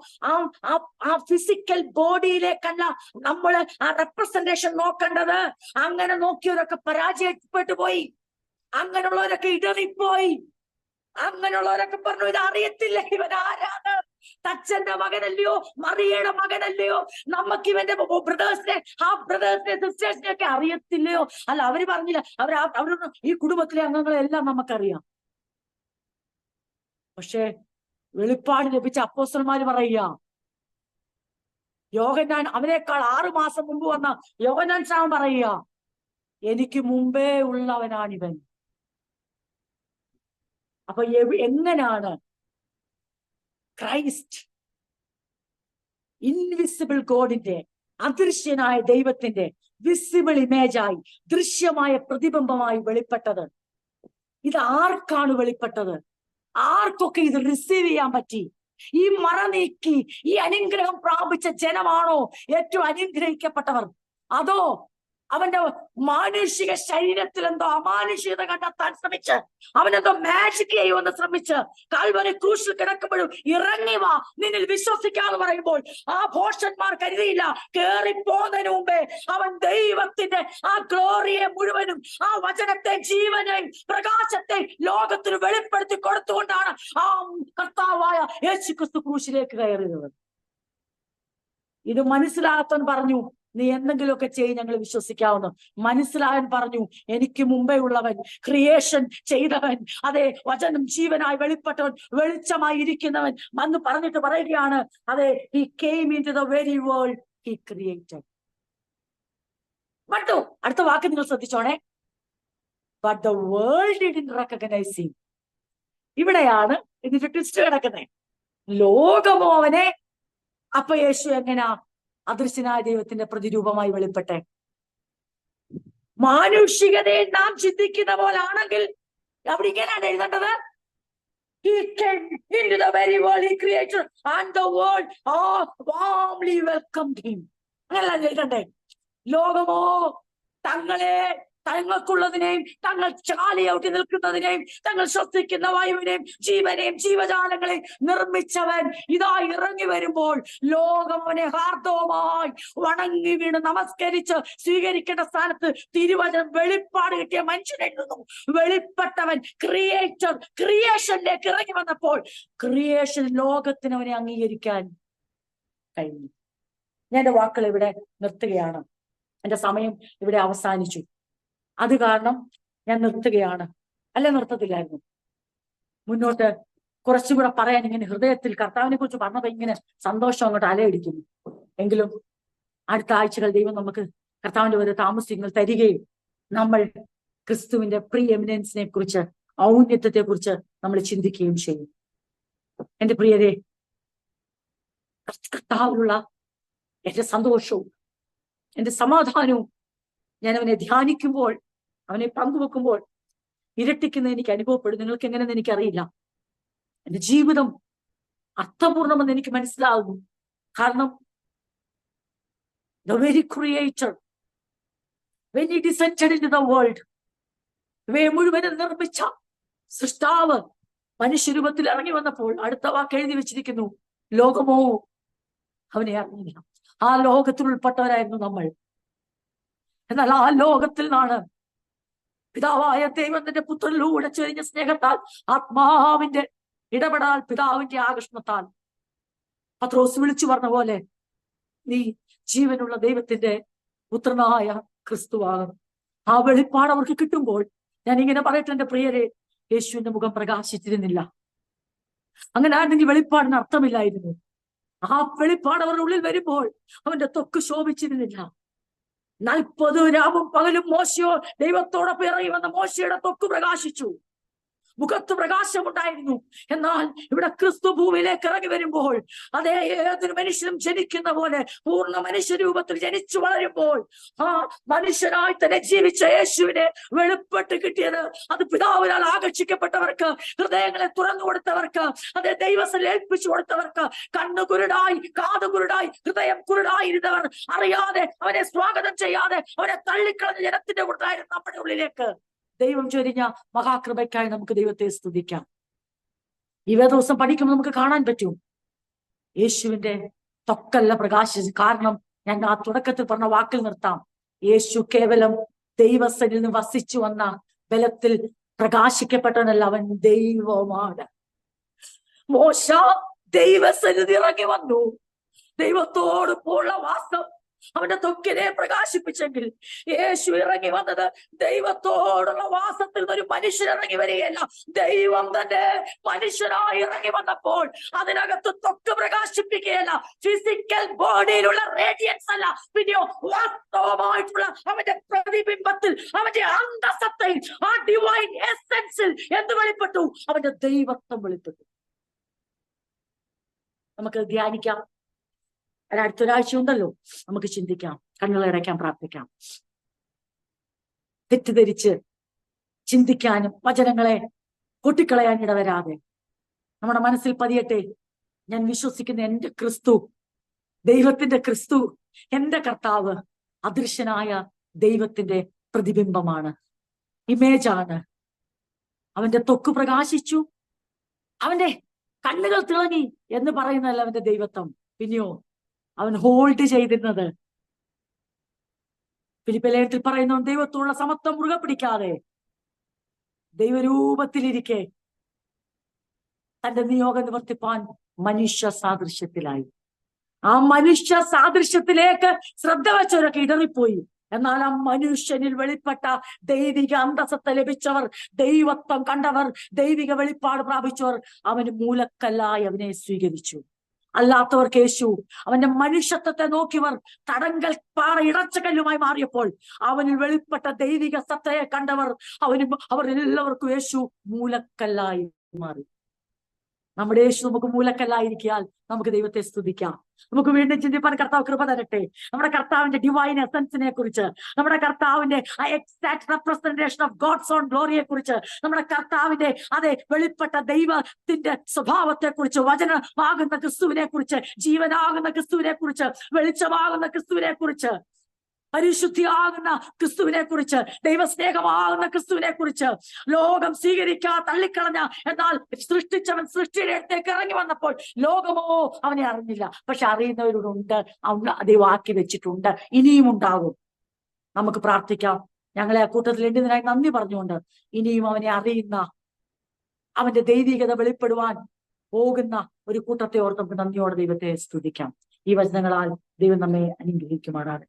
ആ ഫിസിക്കൽ ബോഡിയിലേക്കല്ല നമ്മള് ആ റെപ്രസെന്റേഷൻ നോക്കേണ്ടത്. അങ്ങനെ നോക്കിയവരൊക്കെ പരാജയപ്പെട്ടു പോയി. അങ്ങനെയുള്ളവരൊക്കെ ഇടറിപ്പോയി. അങ്ങനെയുള്ളവരൊക്കെ പറഞ്ഞു, ഇത് അറിയത്തില്ല, ഇവൻ ആരാണ്? തച്ചന്റെ മകനല്ലയോ, മറിയയുടെ മകനല്ലയോ? നമുക്ക് ഇവന്റെ ബ്രദേഴ്സിനെ, സിസ്റ്റേഴ്സിനെ ഒക്കെ അറിയത്തില്ലയോ? അല്ല, അവര് പറഞ്ഞില്ല. അവരൊന്നും ഈ കുടുംബത്തിലെ അംഗങ്ങളെല്ലാം നമുക്കറിയാം. പക്ഷെ വെളിപ്പാട് ലഭിച്ച അപ്പോസ്തലന്മാര് പറയുക, യോഹന്നാൻ, അവനേക്കാൾ 6 മാസം മുമ്പ് വന്ന യോഹന്നാൻ സ്നാപകൻ പറയുക, എനിക്ക് മുമ്പേ ഉള്ളവനാണിവൻ. അപ്പൊ എങ്ങനെയാണ് ക്രൈസ്റ്റ് ഇൻവിസിബിൾ ഗോഡിന്റെ, അദൃശ്യനായ ദൈവത്തിന്റെ വിസിബിൾ ഇമേജായി, ദൃശ്യമായ പ്രതിബിംബമായി വെളിപ്പെട്ടത്? ഇത് ആർക്കാണ് വെളിപ്പെട്ടത്? ആർക്കൊക്കെ ഇത് റിസീവ് ചെയ്യാൻ പറ്റി? ഈ മറ നീക്കി ഈ അനുഗ്രഹം പ്രാപിച്ച ജനമാണോ ഏറ്റവും അനുഗ്രഹിക്കപ്പെട്ടവർ? അതോ അവന്റെ മാനുഷിക ശരീരത്തിൽ എന്തോ അമാനുഷികത കണ്ടെത്താൻ ശ്രമിച്ച്, അവനെന്തോ മാജിക് ചെയ്യുമെന്ന് ശ്രമിച്ച് കാൽവരി ക്രൂശിൽ കിടക്കുമ്പോഴും ഇറങ്ങി വാ, നിന്നിൽ വിശ്വസിക്കാന്ന് പറയുമ്പോൾ ആ ഭോഷന്മാർ കരുതിയില്ല, കേറിപ്പോന്നതിന് മുമ്പേ അവൻ ദൈവത്തിന്റെ ആ ഗ്ലോറിയെ മുഴുവനും, ആ വചനത്തെ, ജീവനെ, പ്രകാശത്തെ ലോകത്തിന് വെളിപ്പെടുത്തി കൊടുത്തുകൊണ്ടാണ് ആ കർത്താവായ യേശുക്രിസ്തു ക്രൂശിലേക്ക് കയറിയത്. ഇത് മനസ്സിലാകാത്തവൻ പറഞ്ഞു, നീ എന്തെങ്കിലുമൊക്കെ ചെയ്ത് ഞങ്ങൾ വിശ്വസിക്കാവുന്നു. മനസ്സിലായൻ പറഞ്ഞു, എനിക്ക് മുമ്പേ ഉള്ളവൻ, ക്രിയേഷൻ ചെയ്തവൻ, അതെ, വചനം ജീവനായി വെളിപ്പെട്ടവൻ, വെളിച്ചമായി ഇരിക്കുന്നവൻ വന്ന് പറഞ്ഞിട്ട് പറയുകയാണ്, അതെ, he came into the very world he created. മറ്റു അടുത്ത വാക്ക് നിങ്ങൾ ശ്രദ്ധിച്ചോണേ. But the world didn't recognize him. ഇവിടെയാണ് ഇതിന്റെ ട്വിസ്റ്റ് കിടക്കുന്നത്. ലോകമോ അവനെ. അപ്പൊ യേശു എങ്ങനെയാ അദൃശ്യനായ ദൈവത്തിന്റെ പ്രതിരൂപമായി വെളിപ്പെട്ടെ? മാനുഷികതയെ നാം ചിന്തിക്കുന്ന പോലാണെങ്കിൽ അവിടെ ഇങ്ങനെയാണ് എഴുതേണ്ടത്. He came into the very world he created and the world warmly welcomed him. അങ്ങനെയല്ല എഴുതണ്ടേ. ലോകമോ തങ്ങളെ തങ്ങൾക്കുള്ളതിനെയും തങ്ങൾ ചാലിയൗട്ടി നിൽക്കുന്നതിനെയും തങ്ങൾ ശ്വസിക്കുന്ന വായുവിനെയും ജീവനെയും ജീവജാലങ്ങളെയും നിർമ്മിച്ചവൻ ഇതാ ഇറങ്ങി വരുമ്പോൾ ലോകം അവനെ ഹാർദവുമായി വണങ്ങി വീണ് നമസ്കരിച്ച് സ്വീകരിക്കേണ്ട സ്ഥാനത്ത് തിരുവചനം വെളിപ്പാട് കിട്ടിയ മനുഷ്യൻ എഴുതുന്നു. വെളിപ്പെട്ടവൻ ക്രിയേറ്റർ ക്രിയേഷനിലേക്ക് ഇറങ്ങി വന്നപ്പോൾ ക്രിയേഷൻ ലോകത്തിന് അവനെ അംഗീകരിക്കാൻ കഴിഞ്ഞു. ഞാൻ എന്റെ വാക്കുകൾ ഇവിടെ നിർത്തുകയാണ്. എന്റെ സമയം ഇവിടെ അവസാനിച്ചു. അത് കാരണം ഞാൻ നിർത്തുകയാണ്. അല്ല, നിർത്തത്തില്ലായിരുന്നു. മുന്നോട്ട് കുറച്ചുകൂടെ പറയാൻ ഇങ്ങനെ ഹൃദയത്തിൽ കർത്താവിനെ കുറിച്ച് പറഞ്ഞപ്പോ ഇങ്ങനെ സന്തോഷം അങ്ങോട്ട് അലയടിക്കുന്നു. എങ്കിലും അടുത്ത ആഴ്ചകൾ ദൈവം നമുക്ക് കർത്താവിന്റെ വരെ താമസിങ്ങൾ തരികയും നമ്മൾ ക്രിസ്തുവിന്റെ പ്രീ എമിനൻസിനെ കുറിച്ച്, ഔന്നത്യത്തെ കുറിച്ച് നമ്മൾ ചിന്തിക്കുകയും ചെയ്യും. എന്റെ പ്രിയരെ, കർത്താവിലുള്ള എന്റെ സന്തോഷവും എന്റെ സമാധാനവും ഞാൻ അവനെ ധ്യാനിക്കുമ്പോൾ, അവനെ പങ്കുവെക്കുമ്പോൾ ഇരട്ടിക്കുന്നത് എനിക്ക് അനുഭവപ്പെടും. നിങ്ങൾക്ക് എങ്ങനെയെന്ന് എനിക്കറിയില്ല. എന്റെ ജീവിതം അർത്ഥപൂർണമെന്ന് എനിക്ക് മനസ്സിലാകും. കാരണം the very creator, when he descended into the world, ഇവയെ മുഴുവനും നിർമ്മിച്ച സൃഷ്ടാവ് മനുഷ്യരൂപത്തിൽ ഇറങ്ങി വന്നപ്പോൾ അടുത്ത വാക്ക് എഴുതി വെച്ചിരിക്കുന്നു, ലോകമോ അവനെ അറിഞ്ഞില്ല. ആ ലോകത്തിൽ ഉൾപ്പെട്ടവരായിരുന്നു നമ്മൾ. എന്നാൽ ആ ലോകത്തിൽ നിന്നാണ് പിതാവായ ദൈവം തന്റെ പുത്രനിലൂടെ ചൊരിഞ്ഞ സ്നേഹത്താൽ, ആത്മാവിന്റെ ഇടപെടാൽ, പിതാവിന്റെ ആകർഷണത്താൽ പത്രോസ് വിളിച്ചു പറഞ്ഞ പോലെ നീ ജീവനുള്ള ദൈവത്തിന്റെ പുത്രനായ ക്രിസ്തുവാകും. ആ വെളിപ്പാട് അവർക്ക് കിട്ടുമ്പോൾ ഞാൻ ഇങ്ങനെ പറയട്ടെ എന്റെ പ്രിയരെ, യേശുവിന്റെ മുഖം പ്രകാശിച്ചിരുന്നില്ല. അങ്ങനെ ആണെങ്കിൽ വെളിപ്പാടിന് അർത്ഥമില്ലായിരുന്നു. ആ വെളിപ്പാട് അവരുടെ ഉള്ളിൽ വരുമ്പോൾ അവന്റെ ത്വക്ക് ശോഭിച്ചിരുന്നില്ല. 40 രാവും പകലും മോശയോ ദൈവത്തോടൊപ്പം ഇറങ്ങി വന്ന മോശയുടെ ത്വക്ക് പ്രകാശിച്ചു, മുഖത്ത് പ്രകാശമുണ്ടായിരുന്നു. എന്നാൽ ഇവിടെ ക്രിസ്തു ഭൂമിയിലേക്ക് ഇറങ്ങി വരുമ്പോൾ, അതേ ഏതൊരു മനുഷ്യനും ജനിക്കുന്ന പോലെ പൂർണ്ണ മനുഷ്യരൂപത്തിൽ ജനിച്ചു വളരുമ്പോൾ ആ മനുഷ്യനായി തന്നെ ജീവിച്ച യേശുവിനെ വെളിപ്പെട്ട് കിട്ടിയത് അത് പിതാവിനാൽ ആകർഷിക്കപ്പെട്ടവർക്ക്, ഹൃദയങ്ങളെ തുറന്നു കൊടുത്തവർക്ക്, അതേ ദൈവത്തിൽ ഏൽപ്പിച്ചു കൊടുത്തവർക്ക്, കണ്ണുകുരുടായി കാതുകുരുടായി ഹൃദയം കുരുടായിരുന്നവർ അറിയാതെ അവനെ സ്വാഗതം ചെയ്യാതെ അവനെ തള്ളിക്കളഞ്ഞ ജനത്തിന്റെ കൂട്ടായിരുന്നു നമ്മുടെ ഉള്ളിലേക്ക് ദൈവം ചൊരിഞ്ഞ മഹാകൃപയ്ക്കായി നമുക്ക് ദൈവത്തെ സ്തുതിക്കാം. ഈ വേദവസം പഠിക്കുമ്പോൾ നമുക്ക് കാണാൻ പറ്റും യേശുവിന്റെ ത്വക്കല്ല പ്രകാശിച്ചു. കാരണം ഞാൻ ആ തുടക്കത്തിൽ പറഞ്ഞ വാക്കിൽ നിർത്താം. യേശു കേവലം ദൈവസന്നിധിയിൽ നിന്ന് വസിച്ചു വന്ന ബലത്തിൽ പ്രകാശിക്കപ്പെട്ടവനല്ല, അവൻ ദൈവമാണ്. മോശ ദൈവസന്നിധി ഇറങ്ങി വന്നു, ദൈവത്തോടുള്ള വാസം അവന്റെ ത്വക്കിനെ പ്രകാശിപ്പിച്ചെങ്കിൽ യേശു ഇറങ്ങി വന്നത് ദൈവത്തോടുള്ള വാസത്തിൽ ഒരു മനുഷ്യൻ ഇറങ്ങി വരികയല്ല, ദൈവം തന്നെ മനുഷ്യനായി ഇറങ്ങി വന്നപ്പോൾ അതിനകത്ത് ത്വക്ക് പ്രകാശിപ്പിക്കുകയല്ല, ഫിസിക്കൽ ബോഡിയിലുള്ള റേഡിയൻസ് അല്ല, പിന്നെയോ വാസ്തവമായിട്ടുള്ള അവന്റെ പ്രതിബിംബത്തിൽ, അവന്റെ അന്തസത്തയിൽ, ആ ഡിവൈൻ എസൻസിൽ എന്ത് വെളിപ്പെട്ടു? അവന്റെ ദൈവത്വം വെളിപ്പെട്ടു. നമുക്ക് ധ്യാനിക്കാം. അടുത്തൊരാഴ്ച ഉണ്ടല്ലോ, നമുക്ക് ചിന്തിക്കാം, കണ്ണുകളടയ്ക്കാൻ, പ്രാർത്ഥിക്കാം. തെറ്റിദ്ധരിച്ച് ചിന്തിക്കാനും വചനങ്ങളെ കൊട്ടിക്കളയാൻ ഇടവരാതെ നമ്മുടെ മനസ്സിൽ പതിയട്ടെ, ഞാൻ വിശ്വസിക്കുന്ന എന്റെ ക്രിസ്തു, ദൈവത്തിന്റെ ക്രിസ്തു, എന്റെ കർത്താവ് അദൃശ്യനായ ദൈവത്തിന്റെ പ്രതിബിംബമാണ്, ഇമേജാണ്. അവന്റെ ത്വക്ക് പ്രകാശിച്ചു, അവന്റെ കണ്ണുകൾ തിളങ്ങി എന്ന് പറയുന്നതല്ല അവന്റെ ദൈവത്വം. പിന്നെയോ അവൻ ഹോൾഡ് ചെയ്തിരുന്നത്, ഫിലിപ്പിയ ലേഖനത്തിൽ പറയുന്നു, ദൈവത്തോടുള്ള സമത്വം മുറുകെ പിടിക്കാതെ ദൈവരൂപത്തിലിരിക്കെ തന്റെ നിയോഗം നിവർത്തിപ്പാൻ മനുഷ്യ സാദൃശ്യത്തിലായി. ആ മനുഷ്യ സാദൃശ്യത്തിലേക്ക് ശ്രദ്ധ വെച്ചവരൊക്കെ ഇടറിപ്പോയി. എന്നാൽ ആ മനുഷ്യനിൽ വെളിപ്പെട്ട ദൈവിക അന്തസത്ത ലഭിച്ചവർ, ദൈവത്വം കണ്ടവർ, ദൈവിക വെളിപ്പാട് പ്രാപിച്ചവർ അവന് മൂലക്കല്ലായി അവനെ സ്വീകരിച്ചു. അല്ലാത്തവർക്ക് യേശു അവന്റെ മനുഷ്യത്വത്തെ നോക്കിയവർ തടങ്കൽ പാറ ഇടച്ചകല്ലുമായി മാറിയപ്പോൾ അവനിൽ വെളിപ്പെട്ട ദൈവിക സത്തയെ കണ്ടവർ അവർ എല്ലാവർക്കും യേശു മൂലക്കല്ലായി മാറി. നമ്മുടെ യേശു നമുക്ക് മൂലക്കല്ലായിരിക്കാൻ നമുക്ക് ദൈവത്തെ സ്തുതിക്കാം. നമുക്ക് വീണ്ടും ചിന്തിപ്പാൻ കർത്താവ് കൃപ തരട്ടെ. നമ്മുടെ കർത്താവിന്റെ ഡിവൈൻ എസൻസിനെ കുറിച്ച്, നമ്മുടെ കർത്താവിന്റെ exact representation of God's own ഗ്ലോറിയെ കുറിച്ച്, നമ്മുടെ കർത്താവിന്റെ അതെ വെളിപ്പെട്ട ദൈവത്തിന്റെ സ്വഭാവത്തെ കുറിച്ച്, വചനമാകുന്ന ക്രിസ്തുവിനെ കുറിച്ച്, ജീവനാകുന്ന ക്രിസ്തുവിനെ കുറിച്ച്, വെളിച്ചമാകുന്ന ക്രിസ്തുവിനെ കുറിച്ച് പരിശുദ്ധിയാകുന്ന ക്രിസ്തുവിനെ കുറിച്ച്, ദൈവസ്നേഹമാകുന്ന ക്രിസ്തുവിനെ കുറിച്ച് ലോകം സ്വീകരിക്കാൻ തള്ളിക്കളഞ്ഞ, എന്നാൽ സൃഷ്ടിച്ചവൻ സൃഷ്ടിയുടെ അടുത്തേക്ക് ഇറങ്ങി വന്നപ്പോൾ ലോകമോ അവനെ അറിഞ്ഞില്ല. പക്ഷെ അറിയുന്നവരോടുണ്ട്, ദൈവം ആക്കി വെച്ചിട്ടുണ്ട്, ഇനിയും ഉണ്ടാകും. നമുക്ക് പ്രാർത്ഥിക്കാം. ഞങ്ങളെ ആ കൂട്ടത്തിൽ എണ്ണിയതിനായി നന്ദി പറഞ്ഞുകൊണ്ട് ഇനിയും അവനെ അറിയുന്ന, അവന്റെ ദൈവികത വെളിപ്പെടുവാൻ പോകുന്ന ഒരു കൂട്ടത്തെ ഓർത്ത് നമുക്ക് നന്ദിയോടെ ദൈവത്തെ സ്തുതിക്കാം. ഈ വചനങ്ങളാൽ ദൈവം നമ്മെ അനുഗ്രഹിക്കുമാറാണ്.